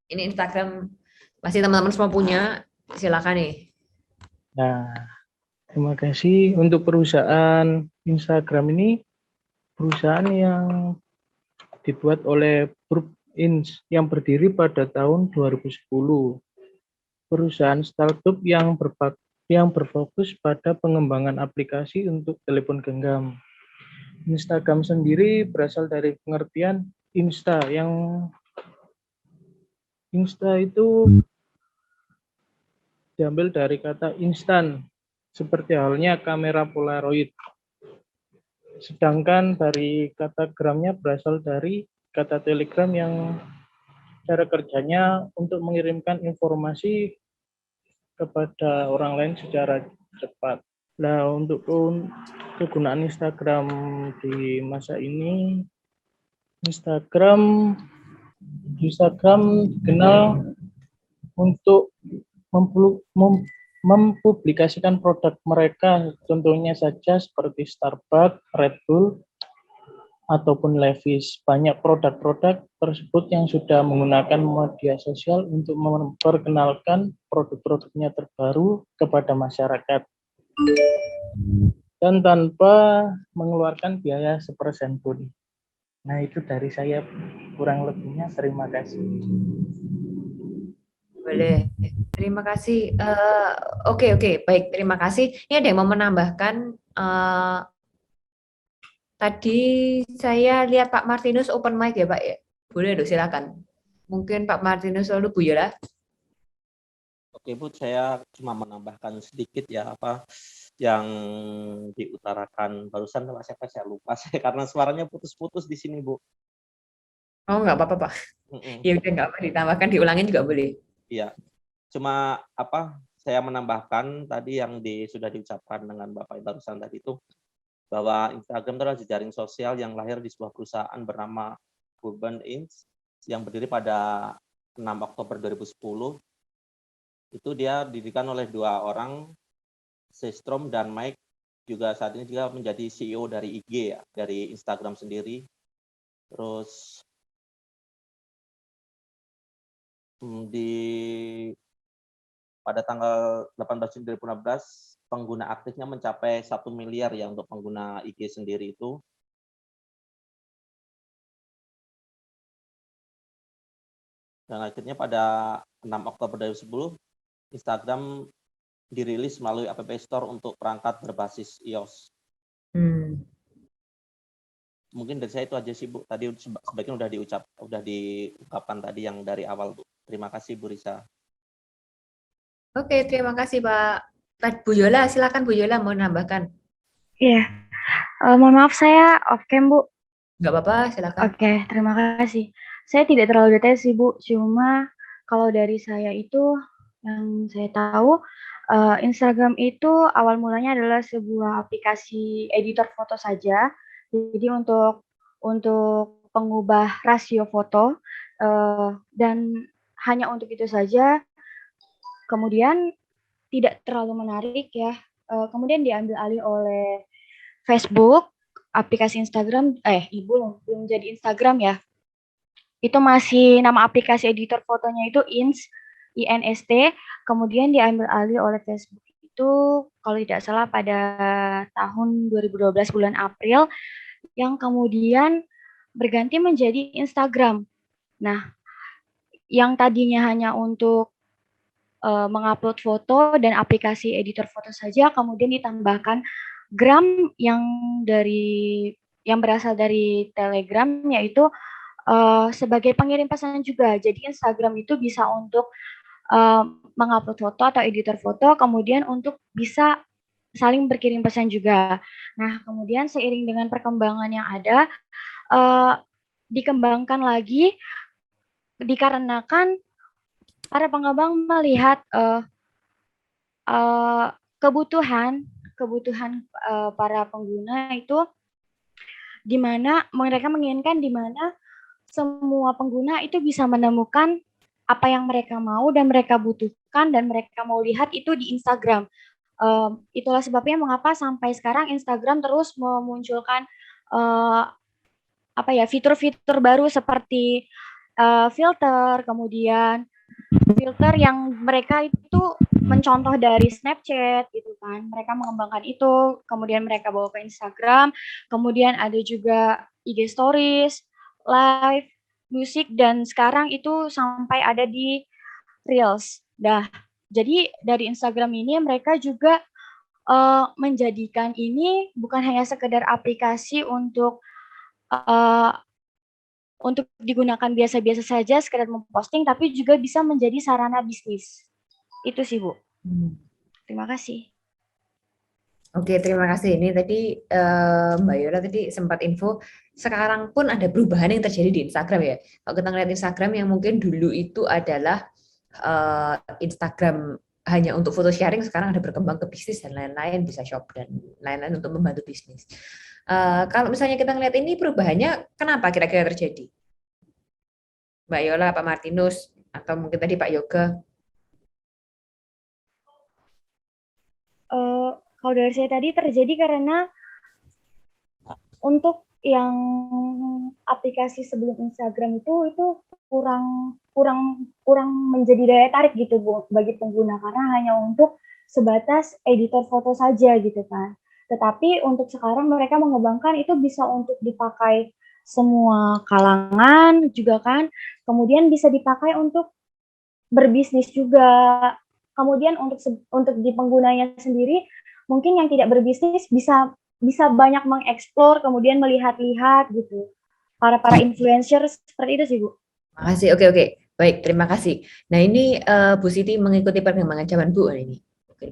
Ini Instagram pasti teman-teman semua punya. Silakan nih. Nah, terima kasih untuk perusahaan Instagram ini. Perusahaan yang dibuat oleh Grup Ins yang berdiri pada tahun 2010. Perusahaan startup yang berfokus pada pengembangan aplikasi untuk telepon genggam. Instagram sendiri berasal dari pengertian Insta itu diambil dari kata instan, seperti halnya kamera Polaroid. Sedangkan dari kata gramnya berasal dari kata telegram yang cara kerjanya untuk mengirimkan informasi kepada orang lain secara cepat. Nah, untuk kegunaan Instagram di masa ini, Instagram dikenal untuk mempublikasikan produk mereka, contohnya saja seperti Starbucks, Red Bull, ataupun Levi's. Banyak produk-produk tersebut yang sudah menggunakan media sosial untuk memperkenalkan produk-produknya terbaru kepada masyarakat dan tanpa mengeluarkan biaya sepersen pun. Nah, itu dari saya kurang lebihnya. Terima kasih. Boleh. Terima kasih. Oke, baik. Terima kasih. Ini ada yang mau menambahkan? Tadi saya lihat Pak Martinus open mic ya, Pak ya. Boleh dong, silakan. Mungkin Pak Martinus lalu Bu Yola. Oke Bu, saya cuma menambahkan sedikit ya apa yang diutarakan barusan Pak, saya lupa karena suaranya putus-putus di sini Bu. Oh, nggak apa-apa Pak. Ya udah nggak apa, ditambahkan, diulangin juga boleh. Iya, cuma saya menambahkan tadi yang sudah diucapkan dengan Bapak barusan tadi itu, bahwa Instagram adalah jejaring sosial yang lahir di sebuah perusahaan bernama Urban Inc. yang berdiri pada 6 Oktober 2010. Itu dia didirikan oleh 2 orang, Systrom dan Mike, juga saat ini juga menjadi CEO dari IG ya, dari Instagram sendiri. Terus pada tanggal 18 Juni 2016 pengguna aktifnya mencapai 1 miliar ya untuk pengguna IG sendiri itu. Dan akhirnya pada 6 Oktober 2010 Instagram dirilis melalui App Store untuk perangkat berbasis iOS. Mungkin dari saya itu aja sih Bu. Tadi sebagian udah diungkapkan tadi yang dari awal Bu. Terima kasih Bu Risa. Oke, terima kasih Pak. Bu Yola, silakan Bu Yola mau nambahkan. Iya, mohon maaf saya off cam Bu. Nggak apa-apa, silakan. Oke, terima kasih. Saya tidak terlalu detail sih Bu, cuma kalau dari saya itu yang saya tahu Instagram itu awal mulanya adalah sebuah aplikasi editor foto saja. Jadi untuk pengubah rasio foto dan hanya untuk itu saja. Kemudian tidak terlalu menarik ya. Kemudian diambil alih oleh Facebook, aplikasi Instagram, belum jadi Instagram ya. Itu masih nama aplikasi editor fotonya itu INST, kemudian diambil alih oleh Facebook itu kalau tidak salah pada tahun 2012 bulan April, yang kemudian berganti menjadi Instagram. Nah, yang tadinya hanya untuk mengupload foto dan aplikasi editor foto saja, kemudian ditambahkan Gram yang berasal dari Telegram, yaitu sebagai pengirim pesan juga. Jadi Instagram itu bisa untuk mengupload foto atau editor foto, kemudian untuk bisa saling berkirim pesan juga. Nah, kemudian seiring dengan perkembangan yang ada, dikembangkan lagi dikarenakan para pengembang melihat kebutuhan para pengguna itu, di mana mereka menginginkan di mana semua pengguna itu bisa menemukan apa yang mereka mau dan mereka butuhkan dan mereka mau lihat itu di Instagram. Itulah sebabnya mengapa sampai sekarang Instagram terus memunculkan fitur-fitur baru seperti filter, kemudian filter yang mereka itu mencontoh dari Snapchat gitu kan. Mereka mengembangkan itu, kemudian mereka bawa ke Instagram, kemudian ada juga IG Stories, Live, musik, dan sekarang itu sampai ada di Reels. Jadi dari Instagram ini mereka juga menjadikan ini bukan hanya sekedar aplikasi untuk digunakan biasa-biasa saja, sekedar memposting, tapi juga bisa menjadi sarana bisnis. Itu sih, Bu. Terima kasih. Oke, terima kasih. Ini tadi Mbak Yola tadi sempat info, sekarang pun ada perubahan yang terjadi di Instagram ya. Kalau kita ngeliat Instagram yang mungkin dulu itu adalah Instagram hanya untuk foto sharing, sekarang ada berkembang ke bisnis dan lain-lain, bisa shop dan lain-lain untuk membantu bisnis. Kalau misalnya kita ngeliat ini perubahannya, kenapa kira-kira terjadi? Mbak Yola, Pak Martinus, atau mungkin tadi Pak Yoga? Kalau dari saya tadi terjadi karena untuk yang aplikasi sebelum Instagram itu kurang menjadi daya tarik gitu, Bu, bagi pengguna, karena hanya untuk sebatas editor foto saja gitu kan. Tetapi untuk sekarang mereka mengembangkan itu bisa untuk dipakai semua kalangan juga kan. Kemudian bisa dipakai untuk berbisnis juga. Kemudian untuk di penggunanya sendiri, mungkin yang tidak berbisnis bisa banyak mengeksplor, kemudian melihat-lihat gitu. Para influencer seperti itu sih, Bu. Makasih. Oke. Baik, terima kasih. Nah, ini Bu Siti mengikuti perkembangan zaman Bu ini.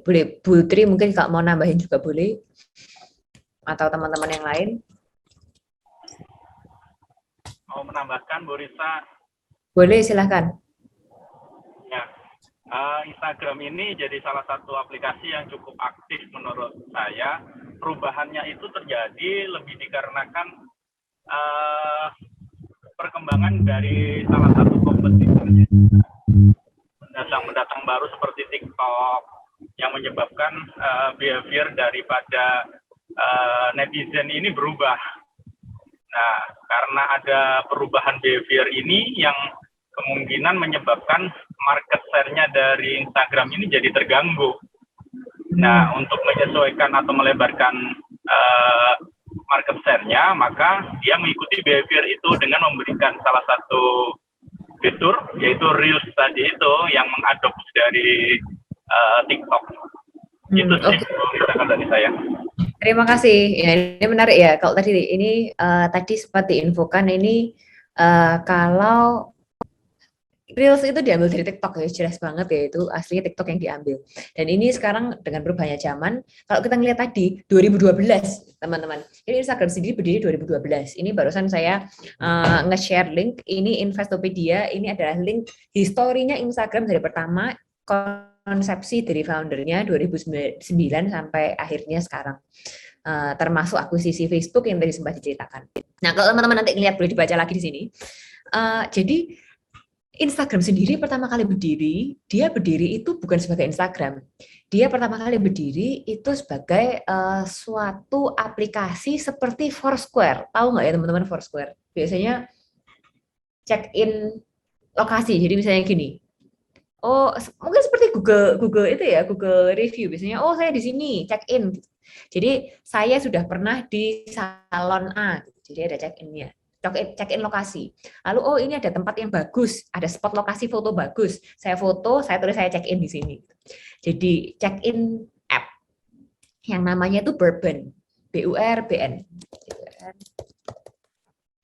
Boleh Bu Tri mungkin kalau mau nambahin juga boleh. Atau teman-teman yang lain. Mau menambahkan, Bu Risa? Boleh, silakan. Ya, Instagram ini jadi salah satu aplikasi yang cukup aktif menurut saya. Perubahannya itu terjadi lebih dikarenakan perkembangan dari salah satu kompetitor mendatang baru seperti TikTok yang menyebabkan behavior daripada netizen ini berubah. Nah, karena ada perubahan behavior ini yang kemungkinan menyebabkan market share-nya dari Instagram ini jadi terganggu. Nah, untuk menyesuaikan atau melebarkan market share-nya, maka dia mengikuti behavior itu dengan memberikan salah satu fitur, yaitu Reels tadi itu, yang mengadopsi dari TikTok. Itu sih dari saya. Terima kasih. Ya, ini menarik ya. Kalau tadi ini tadi seperti infokan ini kalau Reels itu diambil dari TikTok ya, jelas banget ya, itu aslinya TikTok yang diambil. Dan ini sekarang dengan perubahannya zaman, kalau kita ngelihat tadi 2012, teman-teman. Ini Instagram sendiri berdiri 2012. Ini barusan saya nge-share link, ini Investopedia, ini adalah link historinya Instagram dari pertama konsepsi dari foundernya 2009 sampai akhirnya sekarang. Termasuk akuisisi Facebook yang tadi sempat diceritakan. Nah, kalau teman-teman nanti ngelihat, boleh dibaca lagi di sini. Jadi Instagram sendiri pertama kali berdiri, dia berdiri itu bukan sebagai Instagram. Dia pertama kali berdiri itu sebagai suatu aplikasi seperti Foursquare. Tahu nggak ya teman-teman Foursquare? Biasanya check-in lokasi. Jadi misalnya gini, oh mungkin seperti Google itu ya, Google review. Biasanya, oh saya di sini check-in. Jadi saya sudah pernah di salon A. Jadi ada check-innya. Check-in lokasi. Lalu oh ini ada tempat yang bagus, ada spot lokasi foto bagus. Saya foto, saya tulis saya check-in di sini. Jadi check-in app yang namanya itu Bourbon, BURBN.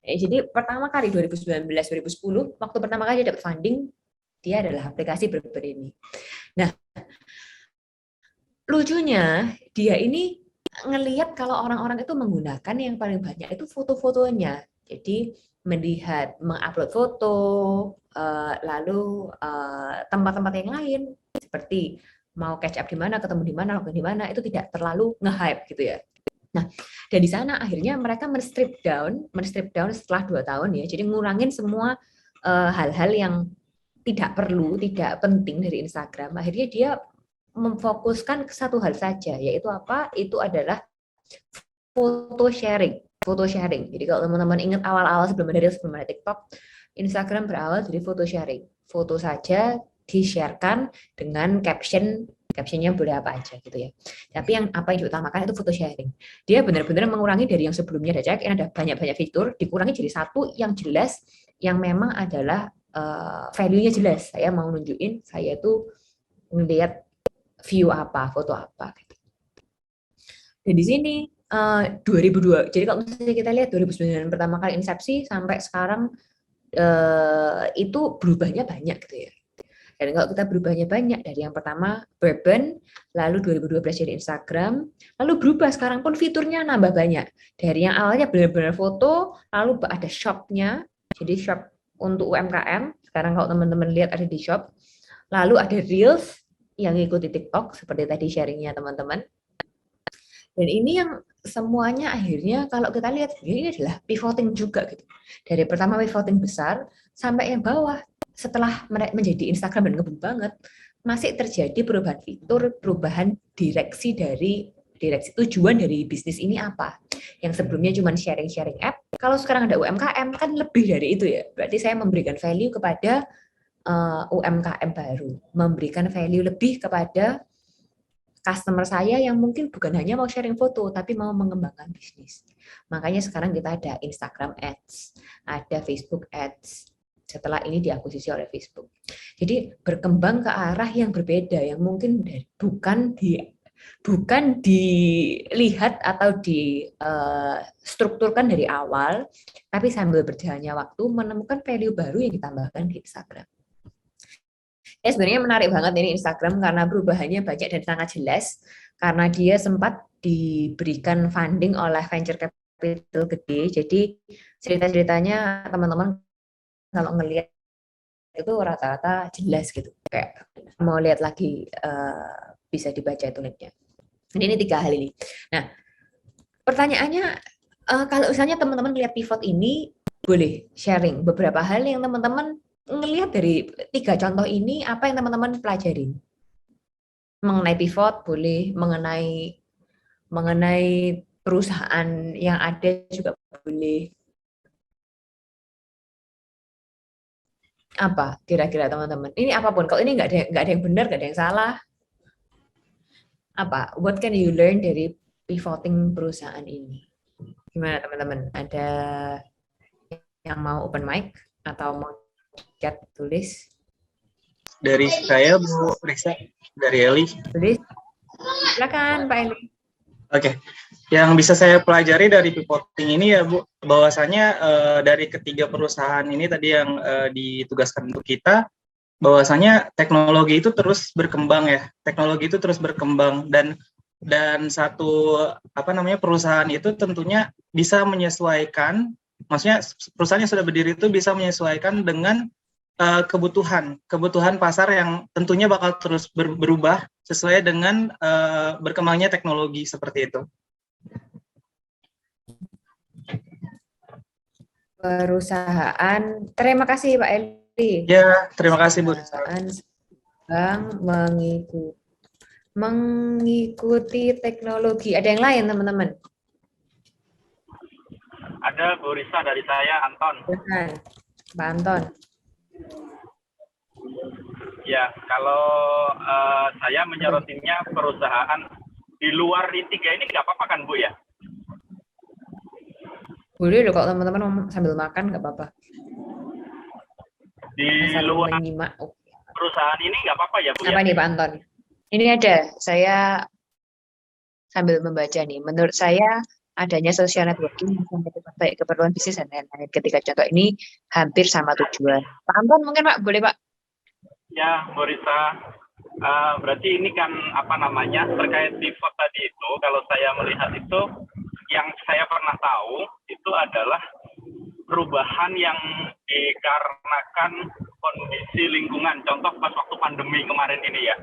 Jadi pertama kali 2019-2010 waktu pertama kali dia dapat funding, dia adalah aplikasi Bourbon ini. Nah, lucunya dia ini ngelihat kalau orang-orang itu menggunakan yang paling banyak itu foto-fotonya. Jadi melihat mengupload foto, lalu tempat-tempat yang lain seperti mau catch up di mana, ketemu di mana, login di mana, itu tidak terlalu nge-hype gitu ya. Nah, dan di sana akhirnya mereka men-strip down setelah 2 tahun ya. Jadi ngurangin semua hal-hal yang tidak perlu, tidak penting dari Instagram. Akhirnya dia memfokuskan ke satu hal saja, yaitu apa? Itu adalah foto sharing. Jadi kalau teman-teman ingat awal-awal sebelum ada TikTok, Instagram berawal dari foto sharing. Foto saja di-sharekan dengan captionnya boleh apa aja gitu ya. Tapi yang apa yang diutamakan itu foto sharing. Dia benar-benar mengurangi dari yang sebelumnya ada check-in, ada banyak-banyak fitur, dikurangi jadi satu yang jelas, yang memang adalah value-nya jelas. Saya mau nunjukin, saya tuh ngelihat view apa, foto apa. Gitu. Dan di sini 2002. Jadi kalau misalnya kita lihat 2009 pertama kali insepsi sampai sekarang itu berubahnya banyak gitu ya. Dan kalau kita berubahnya banyak dari yang pertama Bourbon, lalu 2012 jadi Instagram, lalu berubah sekarang pun fiturnya nambah banyak. Dari yang awalnya benar-benar foto, lalu ada shop-nya, jadi shop untuk UMKM. Sekarang kalau teman-teman lihat ada di shop. Lalu ada Reels yang ngikuti TikTok seperti tadi sharingnya teman-teman. Dan ini yang semuanya akhirnya kalau kita lihat ini adalah pivoting juga gitu. Dari pertama pivoting besar sampai yang bawah setelah menjadi Instagram dan ngebum banget masih terjadi perubahan fitur, perubahan direksi tujuan dari bisnis ini apa. Yang sebelumnya cuma sharing app, kalau sekarang ada UMKM kan lebih dari itu ya. Berarti saya memberikan value kepada UMKM baru, memberikan value lebih kepada customer saya yang mungkin bukan hanya mau sharing foto, tapi mau mengembangkan bisnis. Makanya sekarang kita ada Instagram Ads, ada Facebook Ads. Setelah ini diakuisisi oleh Facebook. Jadi berkembang ke arah yang berbeda, yang mungkin bukan dilihat atau distrukturkan dari awal, tapi sambil berjalannya waktu menemukan value baru yang ditambahkan di Instagram. Ya sebenarnya menarik banget ini Instagram karena perubahannya banyak dan sangat jelas karena dia sempat diberikan funding oleh venture capital gede. Jadi cerita-ceritanya teman-teman kalau ngelihat itu rata-rata jelas gitu. Kayak mau lihat lagi bisa dibaca itu linknya. Ini 3 hal ini. Nah, pertanyaannya kalau misalnya teman-teman lihat pivot ini boleh sharing beberapa hal yang teman-teman ngelihat dari 3 contoh ini, apa yang teman-teman pelajarin? Mengenai pivot, boleh mengenai perusahaan yang ada juga boleh. Apa kira-kira teman-teman? Ini apapun, kalau ini nggak ada yang benar, nggak ada yang salah. Apa? What can you learn dari pivoting perusahaan ini? Gimana teman-teman? Ada yang mau open mic atau mau chat tulis? Dari saya Bu Risa, dari Eli. Tulis. Silakan Pak Eli. Oke. Yang bisa saya pelajari dari pivoting ini ya Bu, bahwasanya dari ketiga perusahaan ini tadi yang ditugaskan untuk kita, bahwasanya teknologi itu terus berkembang ya. Teknologi itu terus berkembang dan satu perusahaan itu tentunya bisa menyesuaikan, maksudnya perusahaan yang sudah berdiri itu bisa menyesuaikan dengan kebutuhan pasar yang tentunya bakal terus berubah sesuai dengan berkembangnya teknologi seperti itu. Perusahaan, terima kasih Pak Eli Ya, terima kasih Bu. Perusahaan sedang mengikuti teknologi. Ada yang lain, teman-teman? Ada Bu Risa dari saya, Anton. Bukan. Pak Anton. Ya, kalau saya menyorotinya perusahaan di luar I3 ini nggak apa-apa kan Bu ya? Boleh loh kalau teman-teman ngomong sambil makan, nggak apa-apa. Di Asal luar menyimak. perusahaan ini nggak apa-apa ya Bu ya? Apa nih Pak Anton? Ini ada, saya sambil membaca nih. Menurut saya adanya social networking yang sangat baik keperluan bisnis dan lain-lain. Ketika contoh ini hampir sama tujuan. Pak Anton mungkin Pak, boleh Pak? Ya, Bu Risa. Berarti ini kan apa namanya terkait pivot tadi itu, kalau saya melihat itu yang saya pernah tahu itu adalah perubahan yang dikarenakan kondisi lingkungan. Contoh pas waktu pandemi kemarin ini ya.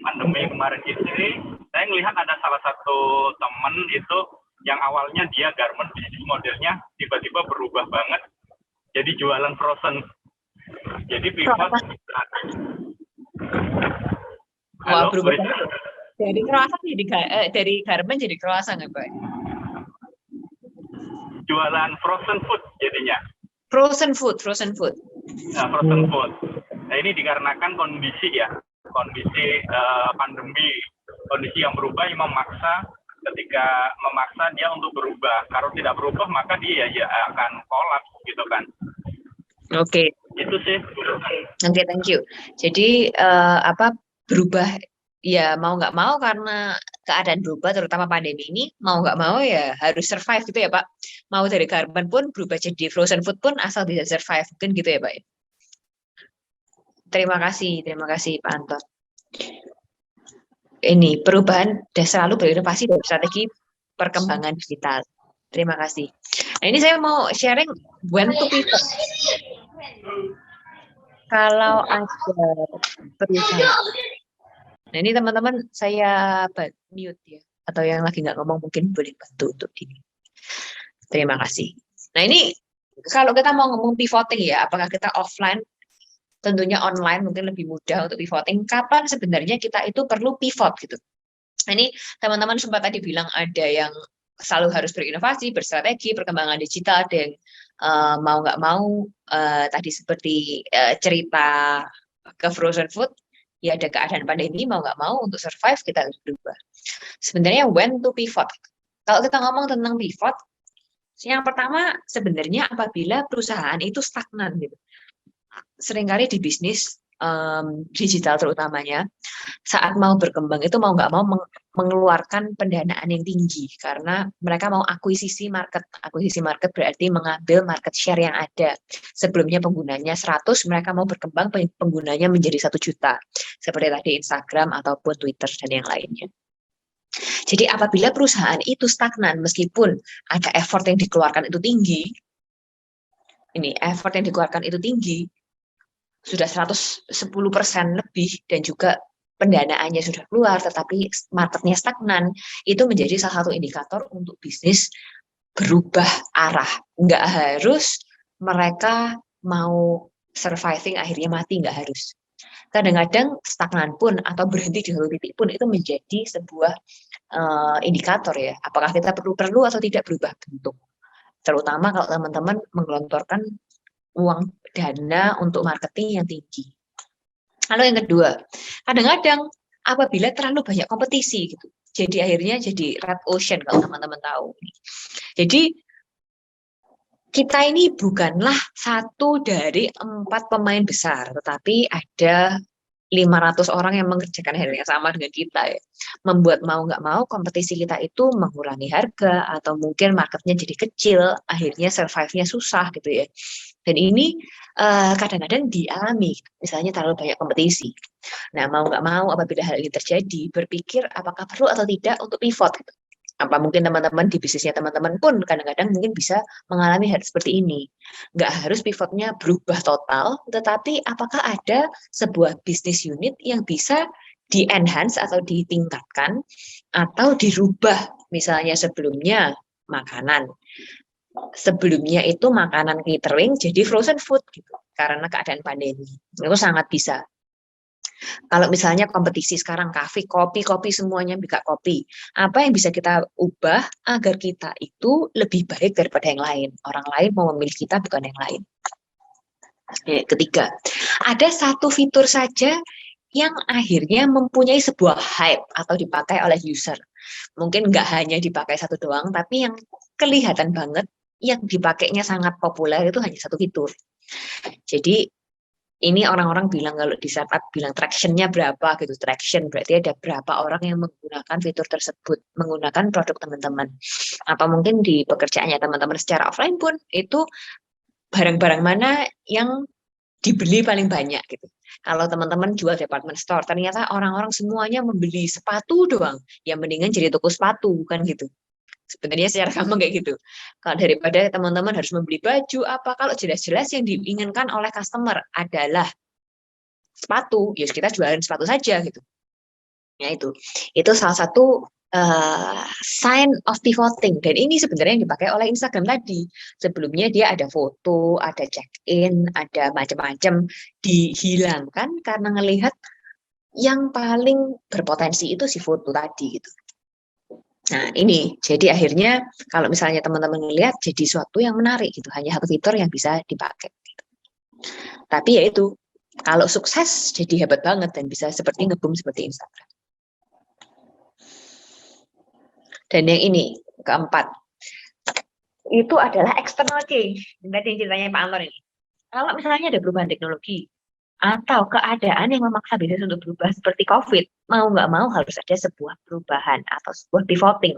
Pandemi kemarin ini, saya melihat ada salah satu teman itu yang awalnya dia garment bisnis modelnya tiba-tiba berubah banget jadi jualan frozen. Jadi pivot. Wah, berubah dari croissant dari garment jadi croissant nggak Pak? Jualan frozen food jadinya. Frozen food. Nah, frozen food. Nah, ini dikarenakan kondisi ya, kondisi pandemi, kondisi yang berubah yang memaksa, ketika memaksa dia untuk berubah. Kalau tidak berubah maka dia ya akan kolaps gitu kan. Oke. Itu sih. Oke, thank you. Jadi berubah ya mau nggak mau karena keadaan berubah, terutama pandemi ini, mau nggak mau ya harus survive gitu ya Pak. Mau dari garment pun berubah jadi frozen food pun asal bisa survive, mungkin gitu ya Pak. Terima kasih Pak Anton. Ini perubahan dan selalu berinovasi dalam strategi perkembangan digital. Terima kasih. Nah, ini saya mau sharing when to pivot. Kalau ada perusahaan. Nah, ini teman-teman saya mute ya. Atau yang lagi nggak ngomong mungkin boleh bantu untuk ini. Terima kasih. Nah, ini kalau kita mau ngomong pivoting ya, apakah kita offline? Tentunya online mungkin lebih mudah untuk pivoting. Kapan sebenarnya kita itu perlu pivot gitu? Nah, ini teman-teman sempat tadi bilang ada yang selalu harus berinovasi, berstrategi, perkembangan digital, ada yang mau nggak mau tadi seperti cerita ke frozen food, ya ada keadaan pandemi mau nggak mau untuk survive kita harus berubah. Sebenarnya when to pivot. Kalau kita ngomong tentang pivot, yang pertama sebenarnya apabila perusahaan itu stagnan gitu. Seringkali di bisnis digital terutamanya saat mau berkembang itu mau nggak mau mengeluarkan pendanaan yang tinggi karena mereka mau akuisisi market berarti mengambil market share yang ada. Sebelumnya penggunanya 100, mereka mau berkembang penggunanya menjadi 1 juta seperti tadi Instagram ataupun Twitter dan yang lainnya. Jadi apabila perusahaan itu stagnan meskipun ada effort yang dikeluarkan itu tinggi, sudah 110% lebih dan juga pendanaannya sudah keluar tetapi marketnya stagnan, itu menjadi salah satu indikator untuk bisnis berubah arah. Nggak harus mereka mau surviving akhirnya mati, nggak harus. Kadang-kadang stagnan pun atau berhenti di satu titik pun itu menjadi sebuah indikator ya, apakah kita perlu atau tidak berubah bentuk. Terutama kalau teman-teman menggelontorkan uang dana untuk marketing yang tinggi. Lalu yang kedua, kadang-kadang apabila terlalu banyak kompetisi gitu, jadi akhirnya jadi red ocean kalau teman-teman tahu. Jadi kita ini bukanlah satu dari 4 pemain besar, tetapi ada 500 orang yang mengerjakan hal yang sama dengan kita ya. Membuat mau nggak mau kompetisi kita itu mengurangi harga atau mungkin marketnya jadi kecil, akhirnya survive-nya susah gitu ya. Dan ini kadang-kadang dialami, misalnya terlalu banyak kompetisi. Nah, mau nggak mau apabila hal ini terjadi, berpikir apakah perlu atau tidak untuk pivot gitu. Apa mungkin teman-teman di bisnisnya teman-teman pun kadang-kadang mungkin bisa mengalami hal seperti ini. Nggak harus pivotnya berubah total, tetapi apakah ada sebuah bisnis unit yang bisa di-enhance atau ditingkatkan atau dirubah. Misalnya sebelumnya makanan. Sebelumnya itu makanan catering jadi frozen food gitu. karena keadaan pandemi. Itu sangat bisa. Kalau misalnya kompetisi sekarang kafe, kopi semuanya buka kopi. Apa yang bisa kita ubah agar kita itu lebih baik daripada yang lain? Orang lain mau memilih kita bukan yang lain. Ketiga, ada satu fitur saja yang akhirnya mempunyai sebuah hype atau dipakai oleh user. Mungkin nggak hanya dipakai satu doang, tapi yang kelihatan banget yang dipakainya sangat populer itu hanya satu fitur. Jadi ini orang-orang bilang kalau di startup bilang traction-nya berapa gitu. Traction berarti ada berapa orang yang menggunakan fitur tersebut, menggunakan produk teman-teman. Atau mungkin di pekerjaannya teman-teman secara offline pun itu barang-barang mana yang dibeli paling banyak gitu. Kalau teman-teman jual department store, ternyata orang-orang semuanya membeli sepatu doang. Ya mendingan jadi toko sepatu, bukan gitu. Sebenarnya secara gampang kayak gitu. Kalau daripada teman-teman harus membeli baju apa, kalau jelas-jelas yang diinginkan oleh customer adalah sepatu, ya kita jualan sepatu saja gitu. Ya itu salah satu sign of pivoting, dan ini sebenarnya yang dipakai oleh Instagram tadi. Sebelumnya dia ada foto, ada check-in, ada macam-macam, dihilangkan karena ngelihat yang paling berpotensi itu si foto tadi gitu. Nah ini, jadi akhirnya kalau misalnya teman-teman melihat jadi suatu yang menarik gitu, hanya satu fitur yang bisa dipakai. Gitu. Tapi ya itu, kalau sukses jadi hebat banget dan bisa seperti nge-boom seperti Instagram. Dan yang ini, keempat, itu adalah external change. Tadi ceritanya Pak Anton ini. Kalau misalnya ada perubahan teknologi, atau keadaan yang memaksa bisnis untuk berubah seperti COVID, mau nggak mau harus ada sebuah perubahan atau sebuah pivoting.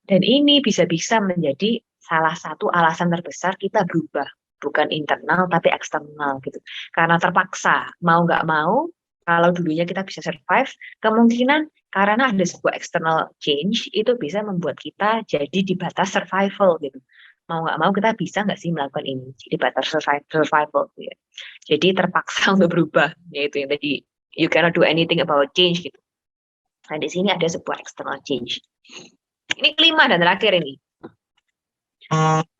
Dan ini bisa-bisa menjadi salah satu alasan terbesar kita berubah, bukan internal tapi eksternal gitu. Karena terpaksa, mau nggak mau, kalau dulunya kita bisa survive, kemungkinan karena ada sebuah external change itu bisa membuat kita jadi di batas survival gitu. Mau nggak mau kita bisa nggak sih melakukan ini, jadi batas survival gitu ya. Jadi terpaksa untuk berubah, yaitu yang tadi you cannot do anything about change gitu. Nah di sini ada sebuah external change. Ini kelima dan terakhir ini,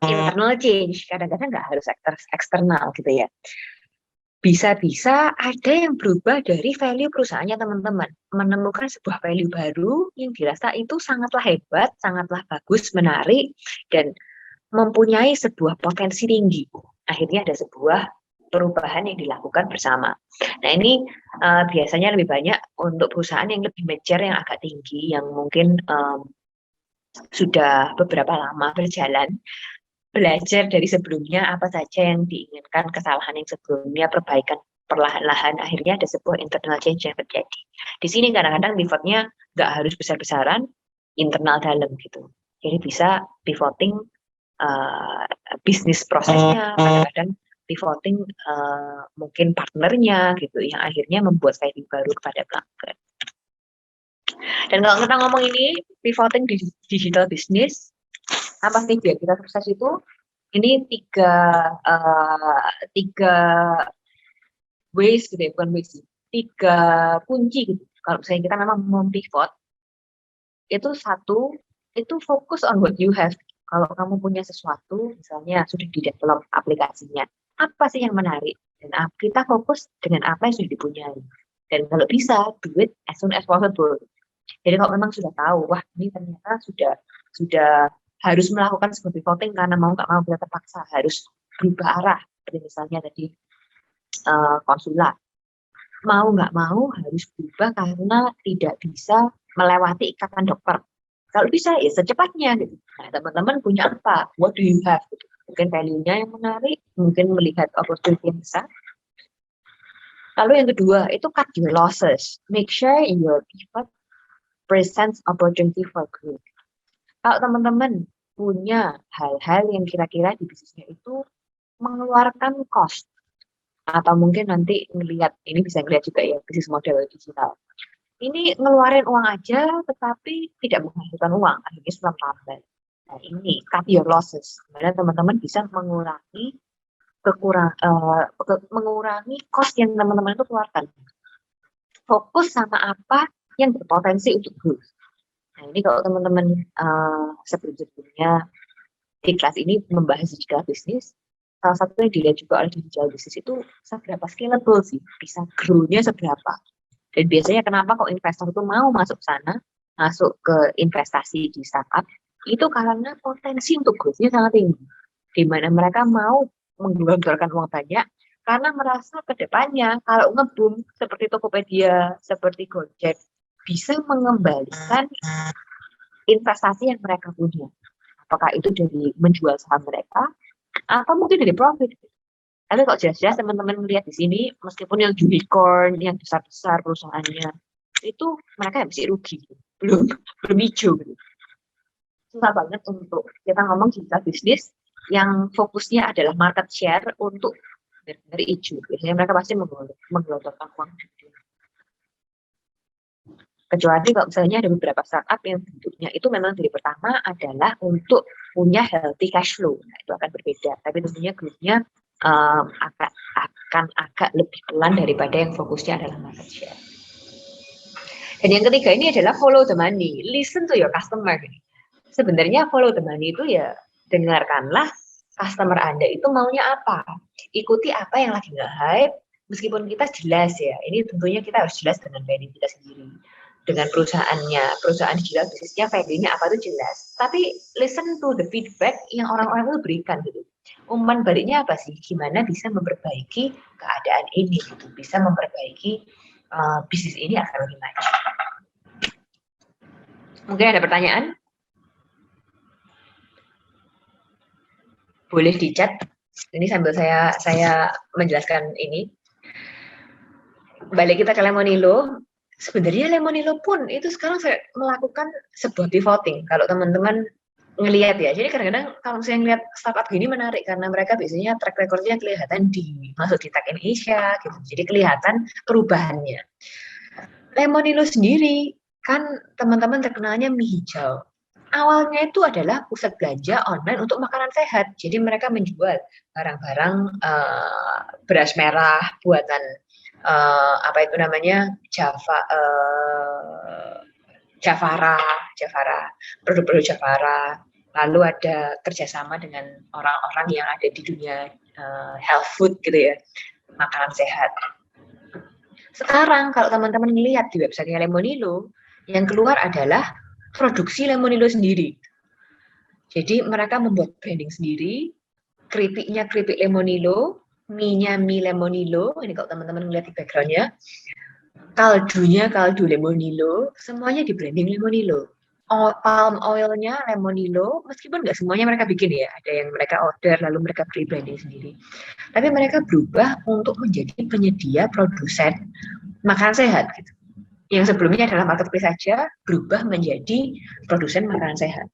internal change. Kadang-kadang nggak harus eksternal gitu ya. Bisa-bisa ada yang berubah dari value perusahaannya teman-teman, menemukan sebuah value baru yang dirasa itu sangatlah hebat, sangatlah bagus, menarik, dan mempunyai sebuah potensi tinggi. Akhirnya ada sebuah perubahan yang dilakukan bersama. Nah ini biasanya lebih banyak untuk perusahaan yang lebih mature, yang agak tinggi, yang mungkin sudah beberapa lama berjalan, belajar dari sebelumnya apa saja yang diinginkan, kesalahan yang sebelumnya, perbaikan perlahan-lahan, akhirnya ada sebuah internal change yang terjadi. Di sini kadang-kadang pivotnya nggak harus besar-besaran, internal dalam gitu. Jadi bisa pivoting bisnis prosesnya, kadang-kadang pivoting mungkin partnernya gitu, yang akhirnya membuat value baru kepada pelanggan. Dan kalau kita ngomong ini pivoting di digital business, apa sih biar kita sukses itu? Ini tiga ways gitu ya, bukan ways, tiga kunci gitu. Kalau misalnya kita memang mau pivot, itu satu, itu fokus on what you have. Kalau kamu punya sesuatu, misalnya sudah di-develop aplikasinya, apa sih yang menarik? Dan kita fokus dengan apa yang sudah dipunyai. Dan kalau bisa, do it as soon as possible. Jadi kalau memang sudah tahu, wah ini ternyata sudah harus melakukan sebuah pivoting karena mau nggak mau kita terpaksa harus berubah arah. Seperti misalnya tadi konsulat. Mau nggak mau harus berubah karena tidak bisa melewati ikatan dokter. Kalau bisa ya secepatnya gitu. Nah, teman-teman punya apa? What do you have? Gitu. Mungkin value-nya yang menarik, mungkin melihat opportunity yang besar. Lalu yang kedua itu cut your losses. Make sure your pivot presents opportunity for growth. Kalau teman-teman punya hal-hal yang kira-kira di bisnisnya itu mengeluarkan cost, atau mungkin nanti ngelihat, ini bisa ngelihat juga ya bisnis model digital. Ini ngeluarin uang aja tetapi tidak menghasilkan uang, akhirnya sulam tambah. Nah ini cut your losses. Kemudian teman-teman bisa mengurangi mengurangi cost yang teman-teman itu keluarkan. Fokus sama apa yang berpotensi untuk growth. Nah ini kalau teman-teman sebelum-sebelumnya di kelas ini membahas digital bisnis, salah satu yang dilihat juga oleh digital business itu seberapa scalable sih, bisa grow-nya seberapa. Dan biasanya kenapa kok investor itu mau masuk sana, masuk ke investasi di startup, itu karena potensi untuk growth-nya sangat tinggi. Di mana mereka mau menggelontorkan uang banyak, karena merasa ke depannya kalau nge-boom seperti Tokopedia, seperti Gojek, bisa mengembalikan investasi yang mereka punya. Apakah itu dari menjual saham mereka, atau mungkin dari profit. Tapi kalau jelas-jelas teman-teman melihat di sini, meskipun yang unicorn, yang besar-besar perusahaannya, itu mereka masih rugi, belum hijau. Gitu. Susah banget untuk kita ngomong digital bisnis yang fokusnya adalah market share untuk dari hijau. Biasanya mereka pasti menggelontorkan uang. Kecuali kalau misalnya ada beberapa startup yang bentuknya itu memang dari pertama adalah untuk punya healthy cash flow. Nah, itu akan berbeda. Tapi tentunya growth-nya akan agak lebih pelan daripada yang fokusnya adalah market share. Dan yang ketiga ini adalah follow the money. Listen to your customer. Sebenarnya follow the money itu ya dengarkanlah customer Anda itu maunya apa. Ikuti apa yang lagi nge-hype. Meskipun kita jelas ya, ini tentunya kita harus jelas dengan value kita sendiri. Dengan perusahaan digital bisnisnya value-nya apa itu jelas. Tapi listen to the feedback yang orang-orang itu berikan gitu. Umpan baliknya apa sih? Gimana bisa memperbaiki keadaan ini gitu. Bisa memperbaiki bisnis ini agar lebih maju. Mungkin ada pertanyaan? Boleh di chat. Ini sambil saya menjelaskan ini. Balik kita ke Lemonilo. Sebenarnya Lemonilo pun itu sekarang saya melakukan sebuah pivoting. Kalau teman-teman ngelihat ya, jadi kadang-kadang kalau saya ngelihat startup gini menarik karena mereka biasanya track record-nya kelihatan masuk di Tech in Asia gitu. Jadi kelihatan perubahannya. Lemonilo sendiri kan teman-teman terkenalnya mie hijau. Awalnya itu adalah pusat belanja online untuk makanan sehat. Jadi mereka menjual barang-barang beras merah buatan apa itu namanya Javara, produk-produk Javara. Lalu ada kerjasama dengan orang-orang yang ada di dunia health food gitu ya, makanan sehat. Sekarang kalau teman-teman melihat di websitenya Lemonilo, yang keluar adalah produksi Lemonilo sendiri. Jadi mereka membuat branding sendiri, keripiknya keripik Lemonilo, mie-nya mie Lemonilo, ini kalau teman-teman melihat di background-nya, kaldunya kaldu Lemonilo, semuanya di branding Lemonilo. Palm oil-nya Lemonilo, meskipun nggak semuanya mereka bikin ya, ada yang mereka order lalu mereka beli branding sendiri. Tapi mereka berubah untuk menjadi penyedia produsen makanan sehat gitu. Yang sebelumnya adalah marketplace saja, berubah menjadi produsen makanan sehat.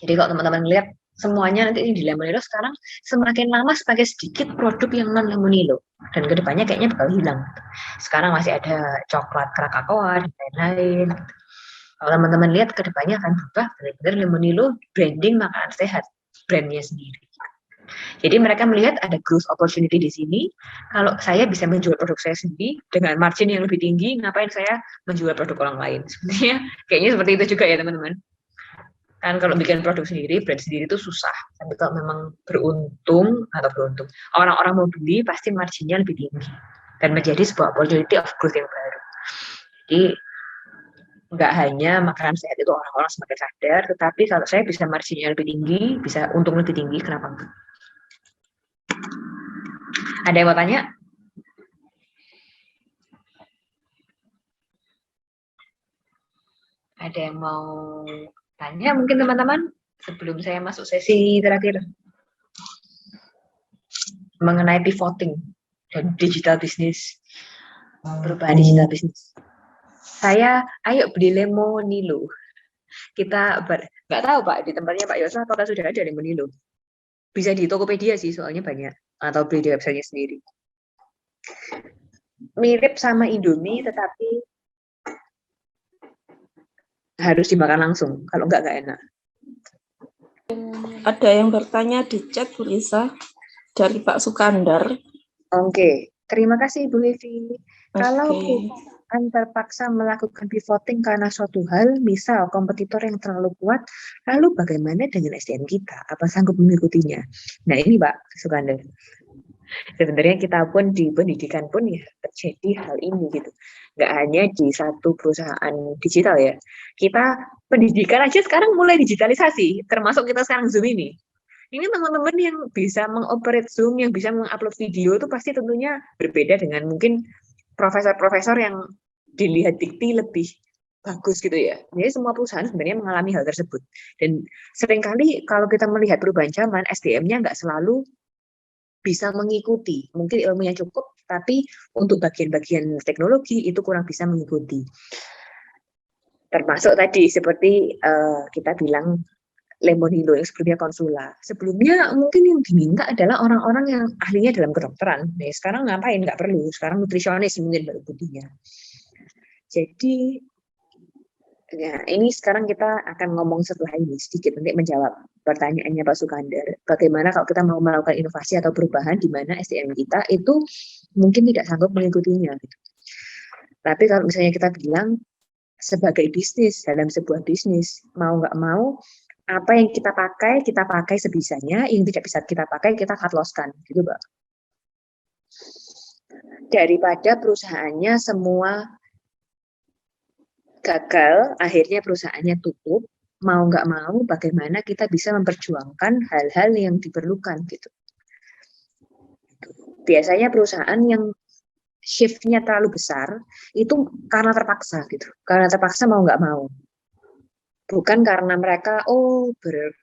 Jadi kalau teman-teman lihat semuanya nanti di Lemonilo sekarang semakin lama semakin sedikit produk yang non Lemonilo dan kedepannya kayaknya bakal hilang. Sekarang masih ada coklat Krakatoa dan lain-lain. Kalau teman-teman lihat kedepannya akan berubah benar-benar Lemonilo branding makanan sehat, brandnya sendiri. Jadi mereka melihat ada growth opportunity di sini. Kalau saya bisa menjual produk saya sendiri dengan margin yang lebih tinggi, ngapain saya menjual produk orang lain? Sebenarnya kayaknya seperti itu juga ya teman-teman. Kan kalau bikin produk sendiri, brand sendiri itu susah. Tapi kalau memang beruntung, orang-orang mau beli pasti marginnya lebih tinggi dan menjadi sebuah opportunity of growth yang baru. Jadi nggak hanya makanan sehat itu orang-orang semakin sadar, tetapi kalau saya bisa marginnya lebih tinggi, bisa untung lebih tinggi, kenapa enggak? Ada yang mau tanya? Ada yang mau tanya mungkin teman-teman sebelum saya masuk sesi terakhir mengenai pivoting dan digital business, perubahan digital business. Saya ayo beli Lemonilo. Kita nggak tahu Pak di tempatnya Pak Yosua apakah sudah ada Lemonilo. Bisa di Tokopedia sih soalnya banyak atau beli di websitenya sendiri. Mirip sama Indomie tetapi harus dimakan langsung, kalau nggak enak. Ada yang bertanya di chat, Bu Lisa, dari Pak Sukandar. Oke, terima kasih Bu Evi. Kalau perusahaan terpaksa melakukan pivoting karena suatu hal, misal kompetitor yang terlalu kuat, lalu bagaimana dengan SDM kita? Apa sanggup mengikutinya? Nah ini Pak Sukandar. Sebenarnya kita pun di pendidikan pun ya terjadi hal ini gitu. Nggak hanya di satu perusahaan digital ya. Kita pendidikan aja sekarang mulai digitalisasi, termasuk kita sekarang Zoom ini. Ini teman-teman yang bisa mengoperate Zoom, yang bisa mengupload video itu pasti tentunya berbeda dengan mungkin profesor-profesor yang dilihat dikti lebih bagus gitu ya. Jadi semua perusahaan sebenarnya mengalami hal tersebut. Dan seringkali kalau kita melihat perubahan zaman, SDM-nya nggak selalu bisa mengikuti. Mungkin ilmunya cukup, tapi untuk bagian-bagian teknologi itu kurang bisa mengikuti. Termasuk tadi seperti kita bilang Lemonilo yang sebelumnya Konsula. Sebelumnya mungkin yang diminta adalah orang-orang yang ahlinya dalam kedokteran. Nah, sekarang ngapain? Nggak perlu. Sekarang nutrisionis mungkin baru butuhnya. Jadi, ya, ini sekarang kita akan ngomong setelah ini sedikit untuk menjawab pertanyaannya Pak Sukandar. Bagaimana kalau kita mau melakukan inovasi atau perubahan di mana SDM kita itu mungkin tidak sanggup mengikutinya. Gitu. Tapi kalau misalnya kita bilang sebagai bisnis, dalam sebuah bisnis, mau nggak mau, apa yang kita pakai sebisanya, yang tidak bisa kita pakai, kita cut loss-kan, gitu Mbak. Daripada perusahaannya semua gagal, akhirnya perusahaannya tutup, mau nggak mau, bagaimana kita bisa memperjuangkan hal-hal yang diperlukan, gitu. Biasanya perusahaan yang shift-nya terlalu besar, itu karena terpaksa, gitu. Karena terpaksa mau nggak mau. Bukan karena mereka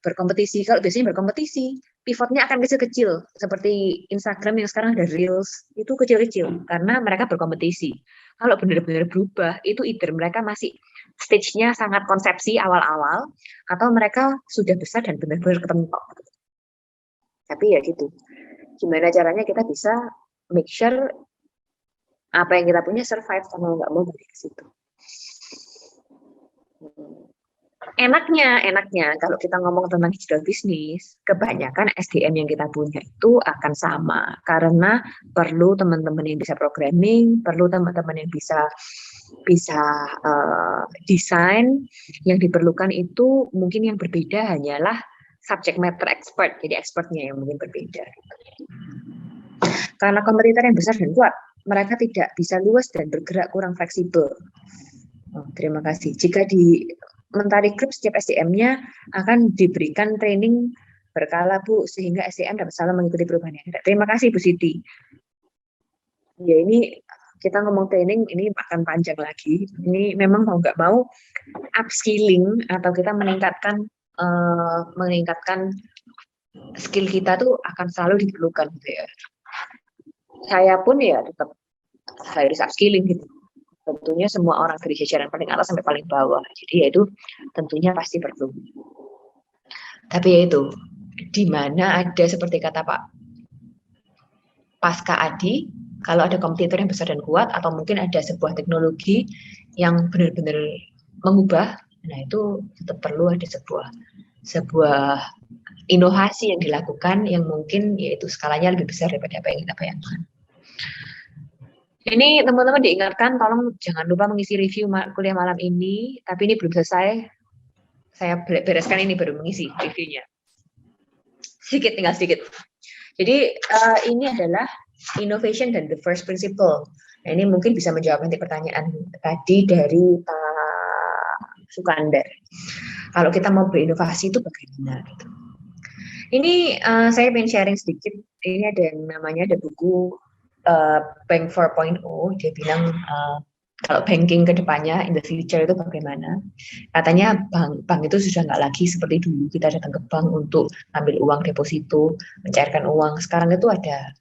berkompetisi. Kalau biasanya berkompetisi, pivotnya akan kecil-kecil. Seperti Instagram yang sekarang ada Reels, itu kecil-kecil. Karena mereka berkompetisi. Kalau benar-benar berubah, itu either mereka masih stage-nya sangat konsepsi awal-awal, atau mereka sudah besar dan benar-benar kepentok. Tapi ya gitu. Gimana caranya kita bisa make sure apa yang kita punya survive, karena nggak mau balik ke situ. Enaknya kalau kita ngomong tentang digital bisnis, kebanyakan SDM yang kita punya itu akan sama karena perlu teman-teman yang bisa programming, perlu teman-teman yang bisa desain. Yang diperlukan itu mungkin yang berbeda hanyalah subject matter expert, jadi expertnya yang mungkin berbeda. Karena kompetitor yang besar dan kuat, mereka tidak bisa luas dan bergerak kurang fleksibel. Terima kasih. Jika di Mentari Group, setiap SDM-nya akan diberikan training berkala, Bu, sehingga SDM dapat selalu mengikuti perubahan yang ada. Terima kasih, Bu Siti. Ya, ini kita ngomong training, ini akan panjang lagi. Ini memang mau nggak mau, upskilling atau kita meningkatkan skill kita tuh akan selalu diperlukan, gitu ya. Saya pun ya tetap harus upskilling, gitu. Tentunya semua orang dari jajaran paling atas sampai paling bawah. Jadi ya itu tentunya pasti perlu. Tapi ya itu, di mana ada seperti kata Pak Pasca Adi, kalau ada kompetitor yang besar dan kuat, atau mungkin ada sebuah teknologi yang benar-benar mengubah, nah itu tetap perlu ada sebuah inovasi yang dilakukan yang mungkin yaitu skalanya lebih besar daripada apa yang kita bayangkan. Ini teman-teman diingatkan, tolong jangan lupa mengisi review kuliah malam ini, tapi ini belum selesai. Saya bereskan ini baru mengisi reviewnya. Tinggal sedikit. Jadi ini adalah innovation dan the first principle. Nah, ini mungkin bisa menjawab nanti pertanyaan tadi dari Pak Sukandar. Kalau kita mau berinovasi itu bagaimana? Gitu. Ini saya ingin sharing sedikit. Ini ada yang namanya ada buku Bank 4.0, dia bilang kalau banking ke depannya in the future itu bagaimana. Katanya bank itu sudah nggak lagi seperti dulu kita datang ke bank untuk ambil uang deposito, mencairkan uang. Sekarang itu ada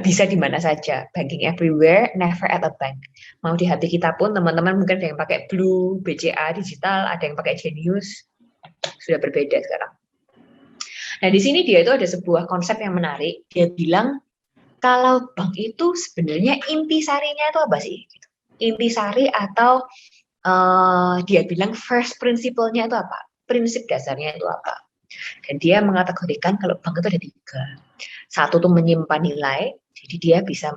bisa di mana saja, banking everywhere, never at a bank. Mau di hati kita pun teman-teman mungkin ada yang pakai Blue, BCA digital, ada yang pakai Genius, sudah berbeda sekarang. Nah di sini dia itu ada sebuah konsep yang menarik. Dia bilang kalau bank itu sebenarnya intisarinya itu apa sih? Intisari atau dia bilang first principle-nya itu apa? Prinsip dasarnya itu apa? Dan dia mengkategorikan kalau bank itu ada 3. Satu itu menyimpan nilai, jadi dia bisa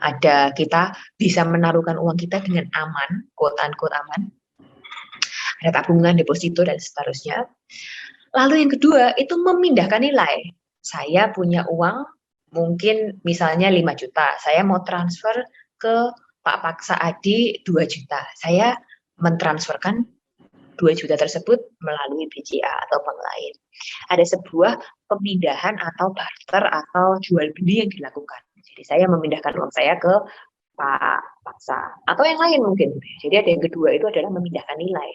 Ada kita bisa menaruhkan uang kita dengan aman, quote unquote aman. Ada tabungan, deposito, dan seterusnya. Lalu yang kedua, itu memindahkan nilai. Saya punya uang, mungkin misalnya 5 juta. Saya mau transfer ke Pak Paksa Adi 2 juta. Saya mentransferkan 2 juta tersebut melalui BCA atau bank lain. Ada sebuah pemindahan atau barter atau jual beli yang dilakukan. Jadi saya memindahkan uang saya ke Pak Paksa atau yang lain mungkin. Jadi ada yang kedua itu adalah memindahkan nilai,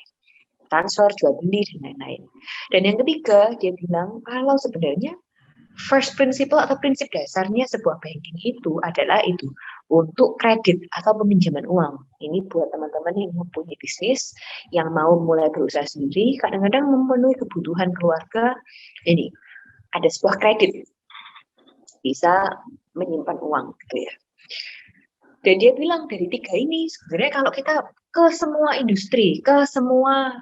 transfer, jual beli, dan lain-lain. Dan yang ketiga, dia bilang kalau sebenarnya first principle atau prinsip dasarnya sebuah banking itu adalah itu untuk kredit atau peminjaman uang. Ini buat teman-teman yang mempunyai bisnis, yang mau mulai berusaha sendiri, kadang-kadang memenuhi kebutuhan keluarga. Ini ada sebuah kredit, bisa menyimpan uang, gitu ya. Dan dia bilang dari 3 ini sebenarnya kalau kita ke semua industri, ke semua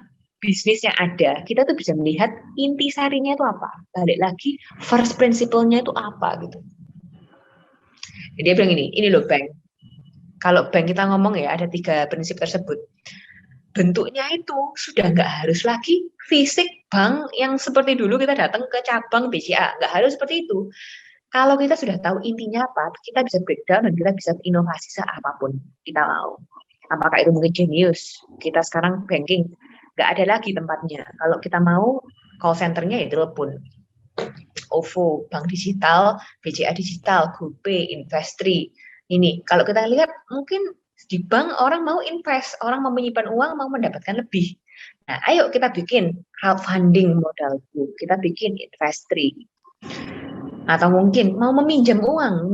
bisnis yang ada, kita tuh bisa melihat intisarinya itu apa. Balik lagi, first principle-nya itu apa gitu. Jadi dia bilang ini loh bank. Kalau bank kita ngomong ya ada 3 prinsip tersebut. Bentuknya itu sudah nggak harus lagi fisik bank yang seperti dulu kita datang ke cabang BCA, nggak harus seperti itu. Kalau kita sudah tahu intinya apa, kita bisa breakdown dan kita bisa inovasi seapapun kita mau. Apakah itu mungkin Genius? Kita sekarang banking, nggak ada lagi tempatnya. Kalau kita mau call center-nya ya telepon. OVO, bank digital, BCA digital, GoPay, Investri. Ini, kalau kita lihat mungkin di bank orang mau invest, orang mau menyimpan uang, mau mendapatkan lebih. Nah, ayo kita bikin crowdfunding modal, kita bikin Investri. Atau mungkin mau meminjam uang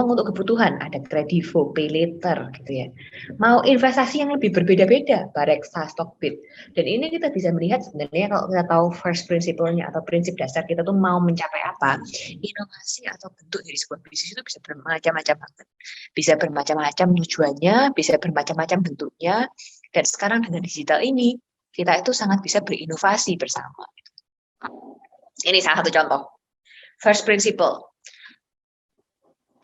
untuk kebutuhan, ada Kredivo, Pay Later gitu ya. Mau investasi yang lebih berbeda-beda, Bareksa, Stockbit. Dan ini kita bisa melihat sebenarnya kalau kita tahu first principle-nya atau prinsip dasar kita tuh mau mencapai apa, inovasi atau bentuk dari sebuah bisnis itu bisa bermacam-macam banget. Bisa bermacam-macam tujuannya, bisa bermacam-macam bentuknya. Dan sekarang dengan digital ini, kita itu sangat bisa berinovasi bersama. Ini salah satu contoh. First principle.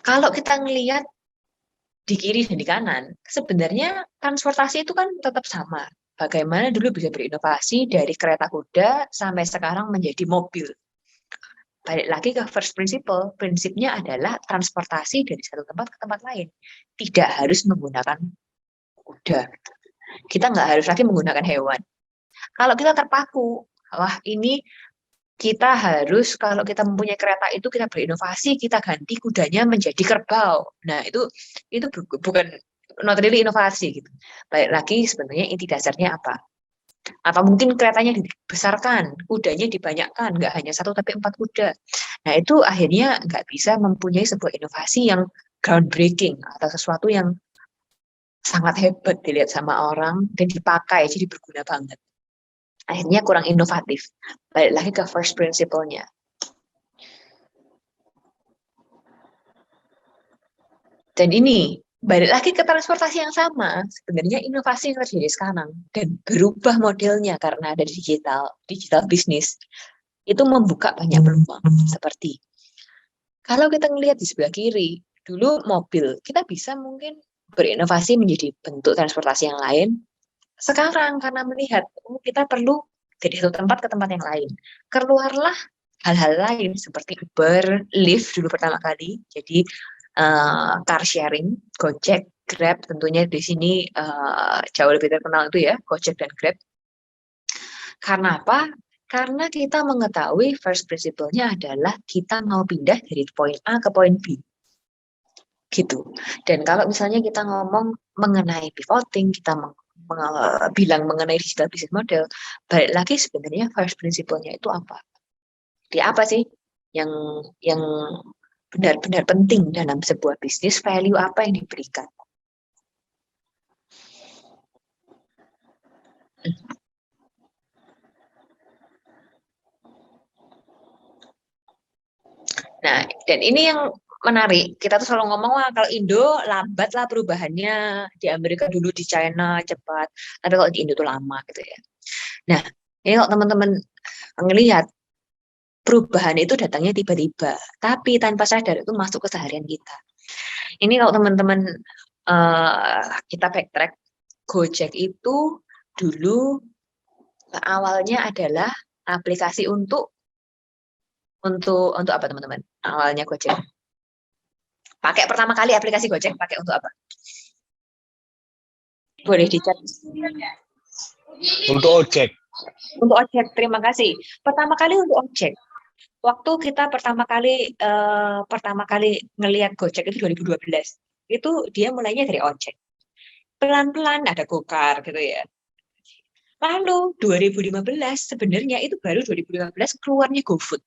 Kalau kita ngelihat di kiri dan di kanan, sebenarnya transportasi itu kan tetap sama. Bagaimana dulu bisa berinovasi dari kereta kuda sampai sekarang menjadi mobil. Balik lagi ke first principle, prinsipnya adalah transportasi dari satu tempat ke tempat lain. Tidak harus menggunakan kuda. Kita nggak harus lagi menggunakan hewan. Kalau kita terpaku, wah ini kita harus, kalau kita mempunyai kereta itu kita berinovasi, kita ganti kudanya menjadi kerbau. Nah, itu bukan not really inovasi gitu. Balik lagi sebenarnya inti dasarnya apa? Atau mungkin keretanya dibesarkan, kudanya dibanyakkan, nggak hanya 1 tapi 4 kuda. Nah, itu akhirnya nggak bisa mempunyai sebuah inovasi yang groundbreaking atau sesuatu yang sangat hebat dilihat sama orang dan dipakai, jadi berguna banget. Akhirnya kurang inovatif. Balik lagi ke first principle-nya. Dan ini, balik lagi ke transportasi yang sama, sebenarnya inovasi yang terjadi sekarang, dan berubah modelnya karena ada digital bisnis, itu membuka banyak peluang. Seperti, kalau kita ngelihat di sebelah kiri, dulu mobil, kita bisa mungkin berinovasi menjadi bentuk transportasi yang lain. Sekarang karena melihat kita perlu dari satu tempat ke tempat yang lain, keluarlah hal-hal lain seperti Uber, Lyft dulu pertama kali, jadi car sharing, Gojek, Grab tentunya di sini jauh lebih terkenal itu ya, Gojek dan Grab. Karena apa? Karena kita mengetahui first principle-nya adalah kita mau pindah dari poin A ke poin B. Gitu. Dan kalau misalnya kita ngomong mengenai pivoting, kita bilang mengenai digital business model, balik lagi sebenarnya first principle-nya itu apa? Di apa sih yang benar-benar penting dalam sebuah bisnis, value apa yang diberikan? Nah, dan ini yang menarik, kita tuh selalu ngomong, wah kalau Indo lambat lah perubahannya, di Amerika dulu, di China cepat, tapi kalau di Indo tuh lama gitu ya. Nah, ini kalau teman-teman ngelihat, perubahan itu datangnya tiba-tiba, tapi tanpa sadar itu masuk ke keseharian kita. Ini kalau teman-teman kita backtrack, Gojek itu dulu awalnya adalah aplikasi untuk apa teman-teman? Awalnya Gojek. Pakai pertama kali aplikasi Gojek pakai untuk apa? Boleh dicat. Untuk ojek. Untuk ojek, terima kasih. Pertama kali untuk ojek. Waktu kita pertama kali ngelihat Gojek itu 2012. Itu dia mulainya dari ojek. Pelan-pelan ada Gokar gitu ya. Lalu 2015 sebenarnya itu baru 2015 keluarnya GoFood.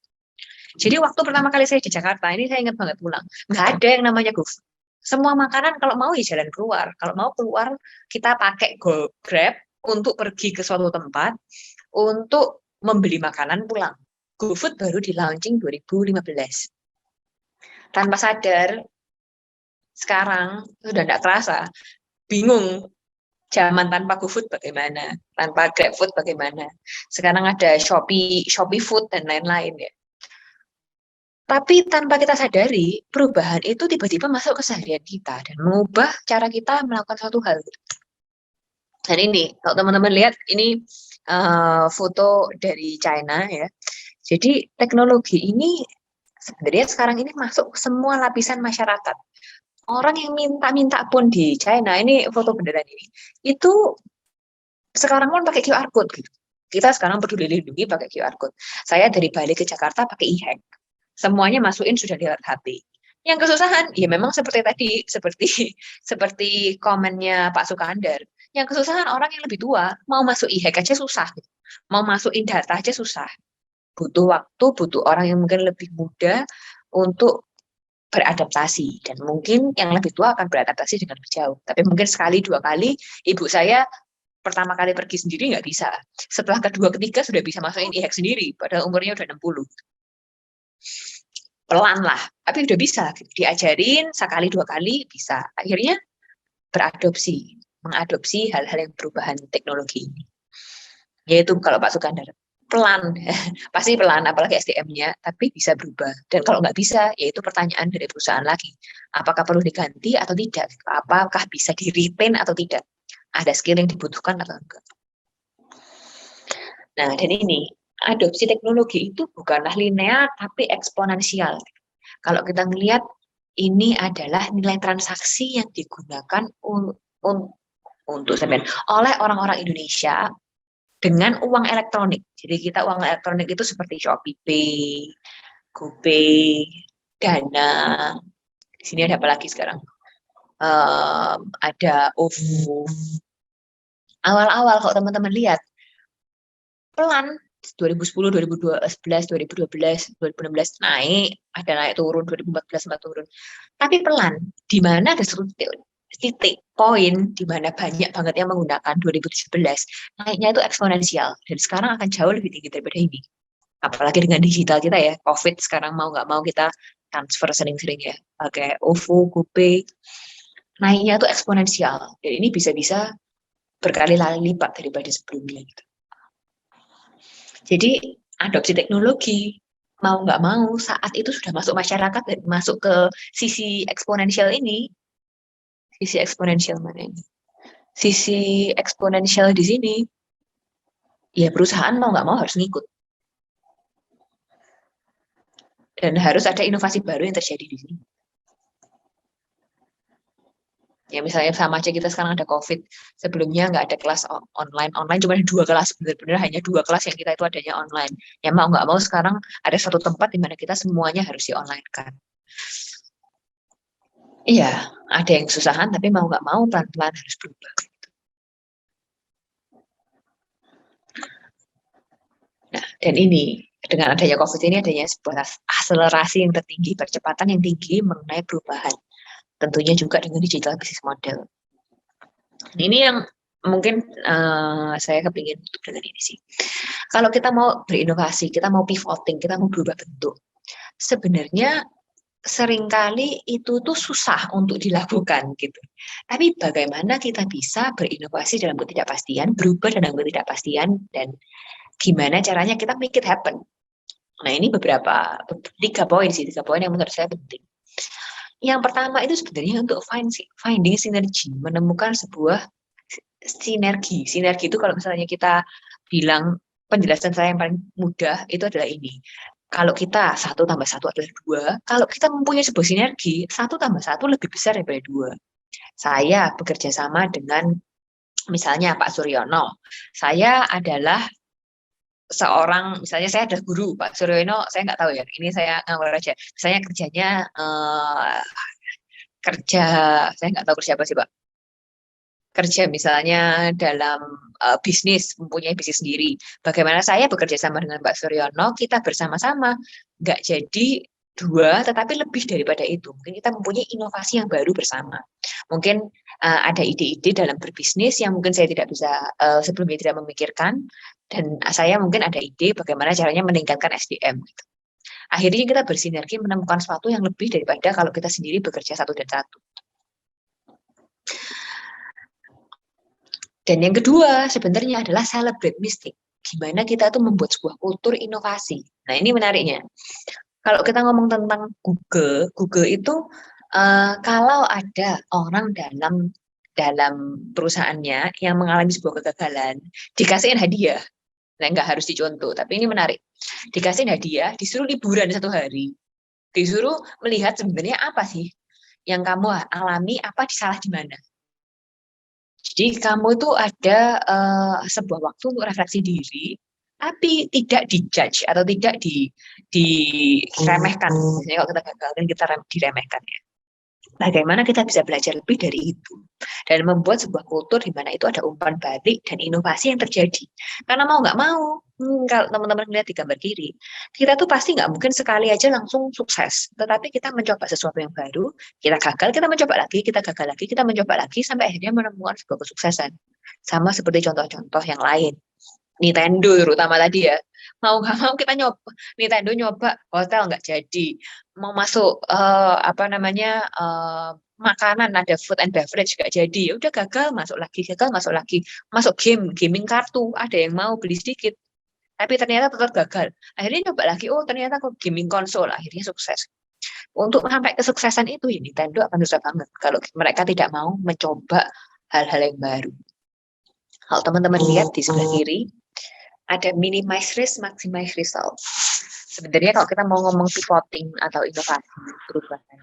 Jadi waktu pertama kali saya di Jakarta, ini saya ingat banget pulang, nggak ada yang namanya GoFood. Semua makanan kalau mau ya jalan keluar. Kalau mau keluar, kita pakai Grab untuk pergi ke suatu tempat, untuk membeli makanan pulang. GoFood baru di launching 2015. Tanpa sadar, sekarang sudah tidak terasa, bingung. Zaman tanpa GoFood bagaimana, tanpa GrabFood bagaimana. Sekarang ada Shopee Food dan lain-lain ya. Tapi tanpa kita sadari, perubahan itu tiba-tiba masuk ke keseharian kita dan mengubah cara kita melakukan suatu hal. Dan ini, kalau teman-teman lihat, ini foto dari China ya. Jadi teknologi ini sebenarnya sekarang ini masuk ke semua lapisan masyarakat. Orang yang minta-minta pun di China, ini foto beneran ini, itu sekarang pun pakai QR code gitu. Kita sekarang peduli lindungi pakai QR code. Saya dari Bali ke Jakarta pakai e-hack. Semuanya masukin sudah lewat HP. Yang kesusahan, ya memang seperti tadi, seperti komennya Pak Sukandar. Yang kesusahan orang yang lebih tua, mau masuk e-hack aja susah. Gitu. Mau masukin data aja susah. Butuh waktu, butuh orang yang mungkin lebih muda untuk beradaptasi. Dan mungkin yang lebih tua akan beradaptasi dengan lebih jauh. Tapi mungkin sekali, dua kali, ibu saya pertama kali pergi sendiri nggak bisa. Setelah kedua, ketiga sudah bisa masukin e-hack sendiri, padahal umurnya udah 60. Pelan lah, tapi udah bisa. Diajarin sekali, dua kali, bisa. Akhirnya mengadopsi hal-hal yang perubahan teknologi ini. Yaitu kalau Pak Sukandar, pelan, pasti pelan, apalagi SDM-nya, tapi bisa berubah. Dan kalau nggak bisa, yaitu pertanyaan dari perusahaan lagi. Apakah perlu diganti atau tidak? Apakah bisa di-retain atau tidak? Ada skill yang dibutuhkan atau enggak? Nah, dan ini, adopsi teknologi itu bukanlah linear, tapi eksponensial. Kalau kita melihat, ini adalah nilai transaksi yang digunakan oleh orang-orang Indonesia dengan uang elektronik. Jadi kita uang elektronik itu seperti ShopeePay, GoPay, Dana. Di sini ada apa lagi sekarang? Ada OVO. Awal-awal kalau teman-teman lihat, pelan 2010, 2011, 2012, 2016 naik, ada naik turun, 2014 sempat turun. Tapi pelan, di mana ada titik poin di mana banyak banget yang menggunakan 2017, naiknya itu eksponensial dan sekarang akan jauh lebih tinggi daripada ini. Apalagi dengan digital kita ya, COVID sekarang mau nggak mau kita transfer sering-sering ya, pakai OVO, GoPay, naiknya itu eksponensial dan ini bisa-bisa berkali-kali lipat daripada sebelumnya. Gitu. Jadi adopsi teknologi mau nggak mau saat itu sudah masuk masyarakat dan masuk ke sisi eksponensial ini. Sisi eksponensial mana ini? Sisi eksponensial di sini, ya perusahaan mau nggak mau harus ngikut. Dan harus ada inovasi baru yang terjadi di sini. Ya misalnya sama aja kita sekarang ada COVID, sebelumnya nggak ada kelas online cuma ada 2 kelas, benar-benar hanya 2 kelas yang kita itu adanya online. Ya mau nggak mau sekarang ada satu tempat di mana kita semuanya harus di-online-kan. Iya, ada yang kesusahan, tapi mau nggak mau pelan-pelan harus berubah. Nah, dan ini, dengan adanya COVID ini adanya sebuah akselerasi yang tertinggi, percepatan yang tinggi mengenai perubahan. Tentunya juga dengan digital business model. Ini yang mungkin saya kepingin tutup dengan ini sih. Kalau kita mau berinovasi, kita mau pivoting, kita mau berubah bentuk, sebenarnya seringkali itu tuh susah untuk dilakukan gitu. Tapi bagaimana kita bisa berinovasi dalam ketidakpastian, berubah dalam ketidakpastian, dan gimana caranya kita make it happen. Nah ini 3 poin yang menurut saya penting. Yang pertama itu sebenarnya untuk finding sinergi, menemukan sebuah sinergi. Sinergi itu kalau misalnya kita bilang, penjelasan saya yang paling mudah itu adalah ini. Kalau kita 1 tambah 1 adalah 2, kalau kita mempunyai sebuah sinergi, 1 tambah 1 lebih besar daripada 2. Saya bekerja sama dengan misalnya Pak Suryono. Saya adalah seorang, misalnya saya adalah guru, Pak Suryono, saya nggak tahu ya, ini saya ngawur aja. Misalnya kerjanya kerja, saya nggak tahu kerja apa sih Pak. Kerja misalnya dalam bisnis, mempunyai bisnis sendiri. Bagaimana saya bekerja sama dengan Pak Suryono, kita bersama-sama, nggak jadi 2, tetapi lebih daripada itu. Mungkin kita mempunyai inovasi yang baru bersama. Mungkin ada ide-ide dalam berbisnis yang mungkin saya tidak bisa sebelumnya tidak memikirkan, dan saya mungkin ada ide bagaimana caranya meningkatkan SDM. Gitu. Akhirnya kita bersinergi menemukan sesuatu yang lebih daripada kalau kita sendiri bekerja 1 dan 1. Dan yang kedua sebenarnya adalah celebrate mistake. Gimana kita tuh membuat sebuah kultur inovasi. Nah ini menariknya. Kalau kita ngomong tentang Google itu kalau ada orang dalam perusahaannya yang mengalami sebuah kegagalan, dikasihin hadiah. Nah, nggak harus dicontoh, tapi ini menarik. Dikasihin hadiah, disuruh liburan 1 hari. Disuruh melihat sebenarnya apa sih yang kamu alami, apa salah di mana. Jadi kamu itu ada sebuah waktu untuk refleksi diri, tapi tidak dijudge atau tidak diremehkan. Misalnya kalau kita gagal kan kita diremehkan ya. Bagaimana kita bisa belajar lebih dari itu dan membuat sebuah kultur di mana itu ada umpan balik dan inovasi yang terjadi. Karena mau nggak mau, kalau teman-teman lihat di gambar kiri, kita tuh pasti nggak mungkin sekali aja langsung sukses. Tetapi kita mencoba sesuatu yang baru, kita gagal, kita mencoba lagi, kita gagal lagi, kita mencoba lagi sampai akhirnya menemukan sebuah kesuksesan. Sama seperti contoh-contoh yang lain. Nintendo terutama tadi ya, mau nggak mau kita nyoba, Nintendo nyoba hotel nggak jadi, mau masuk makanan ada food and beverage nggak jadi, ya udah gagal masuk lagi, masuk gaming kartu ada yang mau beli sedikit, tapi ternyata tetap gagal, akhirnya nyoba lagi, oh ternyata kok gaming konsol, akhirnya sukses. Untuk sampai kesuksesan itu ya Nintendo akan susah banget kalau mereka tidak mau mencoba hal-hal yang baru. Kalau teman-teman lihat di sebelah kiri, ada minimize risk, maximize result. Sebenarnya kalau kita mau ngomong pivoting atau inovasi perubahan,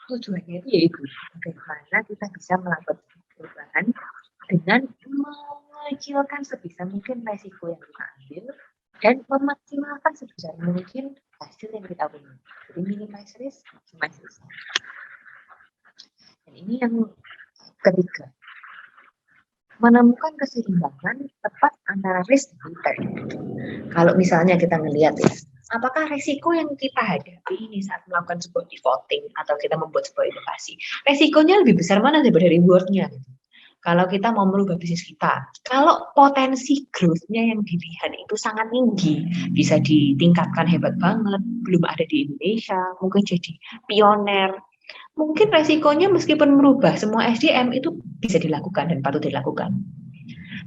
tujuannya itu yaitu bagaimana kita bisa melakukan perubahan dengan mengecilkan sebisa mungkin resiko yang kita ambil dan memaksimalkan sebesar mungkin hasil yang kita punya. Jadi minimize risk, maximize result. Dan ini yang ketiga. Menemukan keseimbangan tepat antara risk dan return. Kalau misalnya kita melihat ya, apakah resiko yang kita hadapi ini saat melakukan sebuah pivoting atau kita membuat sebuah inovasi, resikonya lebih besar mana daripada reward-nya? Kalau kita mau merubah bisnis kita, kalau potensi growth-nya yang dilihat itu sangat tinggi, bisa ditingkatkan hebat banget, belum ada di Indonesia, mungkin jadi pioner, mungkin resikonya meskipun merubah semua SDM itu bisa dilakukan dan patut dilakukan.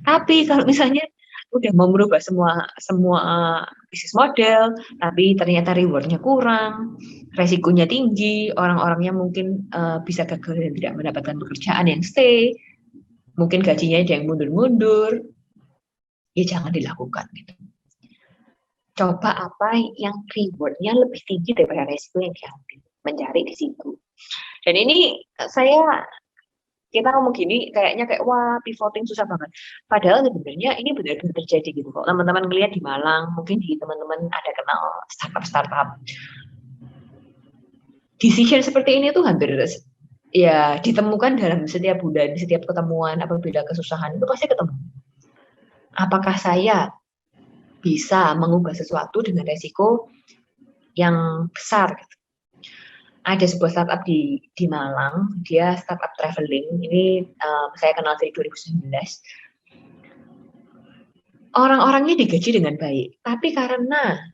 Tapi kalau misalnya udah mau merubah semua bisnis model, tapi ternyata reward-nya kurang, resikonya tinggi, orang-orangnya mungkin bisa gagal dan tidak mendapatkan pekerjaan yang stay, mungkin gajinya ada yang mundur-mundur, ya jangan dilakukan gitu. Coba apa yang reward-nya lebih tinggi daripada resiko yang diambil, mencari di situ. Dan ini kita ngomong gini kayaknya kayak wah pivoting susah banget. Padahal sebenarnya ini benar-benar terjadi gitu. Kalau teman-teman ngelihat di Malang, mungkin di teman-teman ada kenal startup. Decision seperti ini tuh hampir ya ditemukan dalam setiap bulan, setiap ketemuan apabila kesusahan itu pasti ketemu. Apakah saya bisa mengubah sesuatu dengan resiko yang besar gitu. Ada sebuah startup di Malang, dia startup traveling. Ini saya kenal dari 2019. Orang-orangnya digaji dengan baik, tapi karena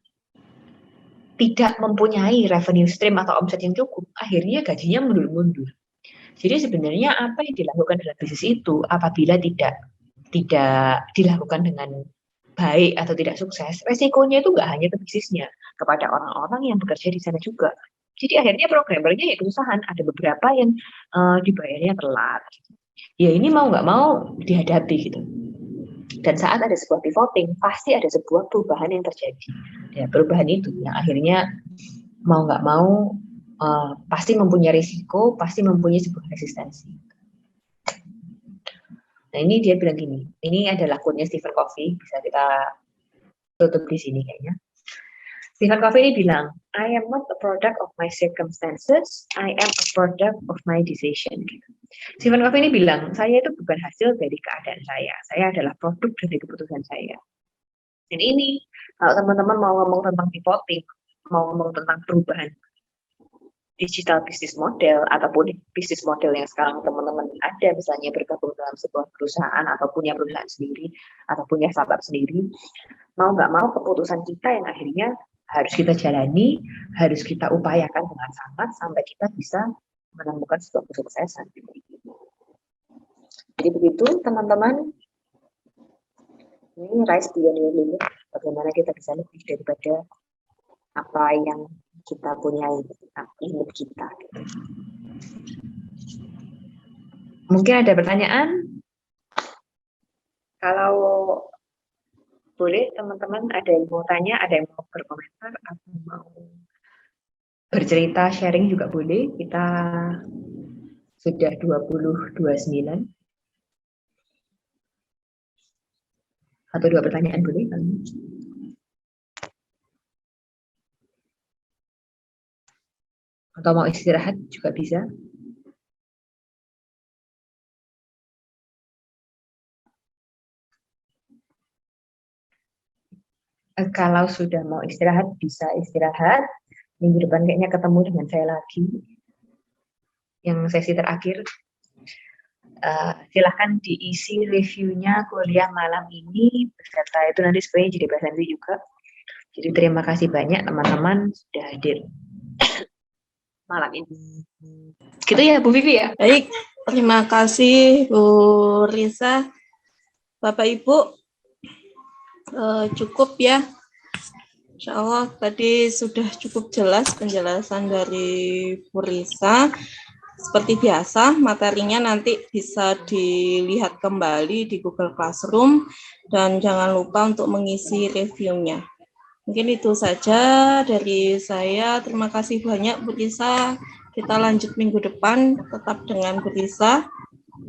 tidak mempunyai revenue stream atau omset yang cukup, akhirnya gajinya mundur-mundur. Jadi sebenarnya apa yang dilakukan dalam bisnis itu, apabila tidak dilakukan dengan baik atau tidak sukses, resikonya itu nggak hanya ke bisnisnya, kepada orang-orang yang bekerja di sana juga. Jadi akhirnya programmernya ya kesusahan. Ada beberapa yang dibayarnya telat. Ya ini mau nggak mau dihadapi gitu. Dan saat ada sebuah pivoting, pasti ada sebuah perubahan yang terjadi. Ya, perubahan itu yang akhirnya mau nggak mau pasti mempunyai risiko, pasti mempunyai sebuah resistensi. Nah ini dia bilang gini, ini adalah quote-nya Stephen Covey, bisa kita tutup di sini kayaknya. Stephen Covey ini bilang, I am not a product of my circumstances, I am a product of my decision. Stephen Covey ini bilang, saya itu bukan hasil dari keadaan saya adalah produk dari keputusan saya. Dan ini, kalau teman-teman mau ngomong tentang pivoting, mau ngomong tentang perubahan digital business model, ataupun bisnis model yang sekarang teman-teman ada, misalnya bergabung dalam sebuah perusahaan, atau punya perusahaan sendiri, atau punya startup sendiri, mau nggak mau keputusan kita yang akhirnya harus kita jalani, harus kita upayakan dengan sangat sampai kita bisa menemukan sebuah kesuksesan. Jadi begitu teman-teman, ini rise beyond your limit, bagaimana kita bisa lebih daripada apa yang kita punyai, limit kita. Mungkin ada pertanyaan? Kalau boleh teman-teman, ada yang mau tanya, ada yang mau berkomentar, atau mau bercerita, sharing juga boleh. Kita sudah 20.29. Atau 2 pertanyaan boleh kan? Atau mau istirahat juga bisa. Kalau sudah mau istirahat, bisa istirahat. Minggu depan kayaknya ketemu dengan saya lagi. Yang sesi terakhir. Silahkan diisi reviewnya kuliah malam ini. Beserta itu nanti sebenarnya jadi presentasi juga. Jadi terima kasih banyak teman-teman sudah hadir malam ini. Gitu ya Bu Vivi ya? Baik, terima kasih Bu Risa. Bapak Ibu, cukup ya. Insya Allah tadi sudah cukup jelas penjelasan dari Bu Risa. Seperti biasa, materinya nanti bisa dilihat kembali di Google Classroom dan jangan lupa untuk mengisi reviewnya. Mungkin itu saja dari saya. Terima kasih banyak Bu Risa. Kita lanjut minggu depan tetap dengan Bu Risa.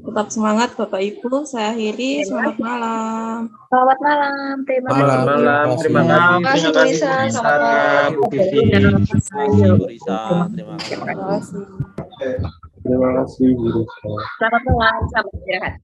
Tetap semangat Bapak Ibu. Saya akhiri. Selamat malam. Selamat malam. Terima kasih. Selamat malam. Terima kasih. Terima kasih Bu Risa. Selamat malam. Bu Risa, terima kasih. Terima kasih. Terima kasih, Bu Risa. Selamat malam. Selamat istirahat.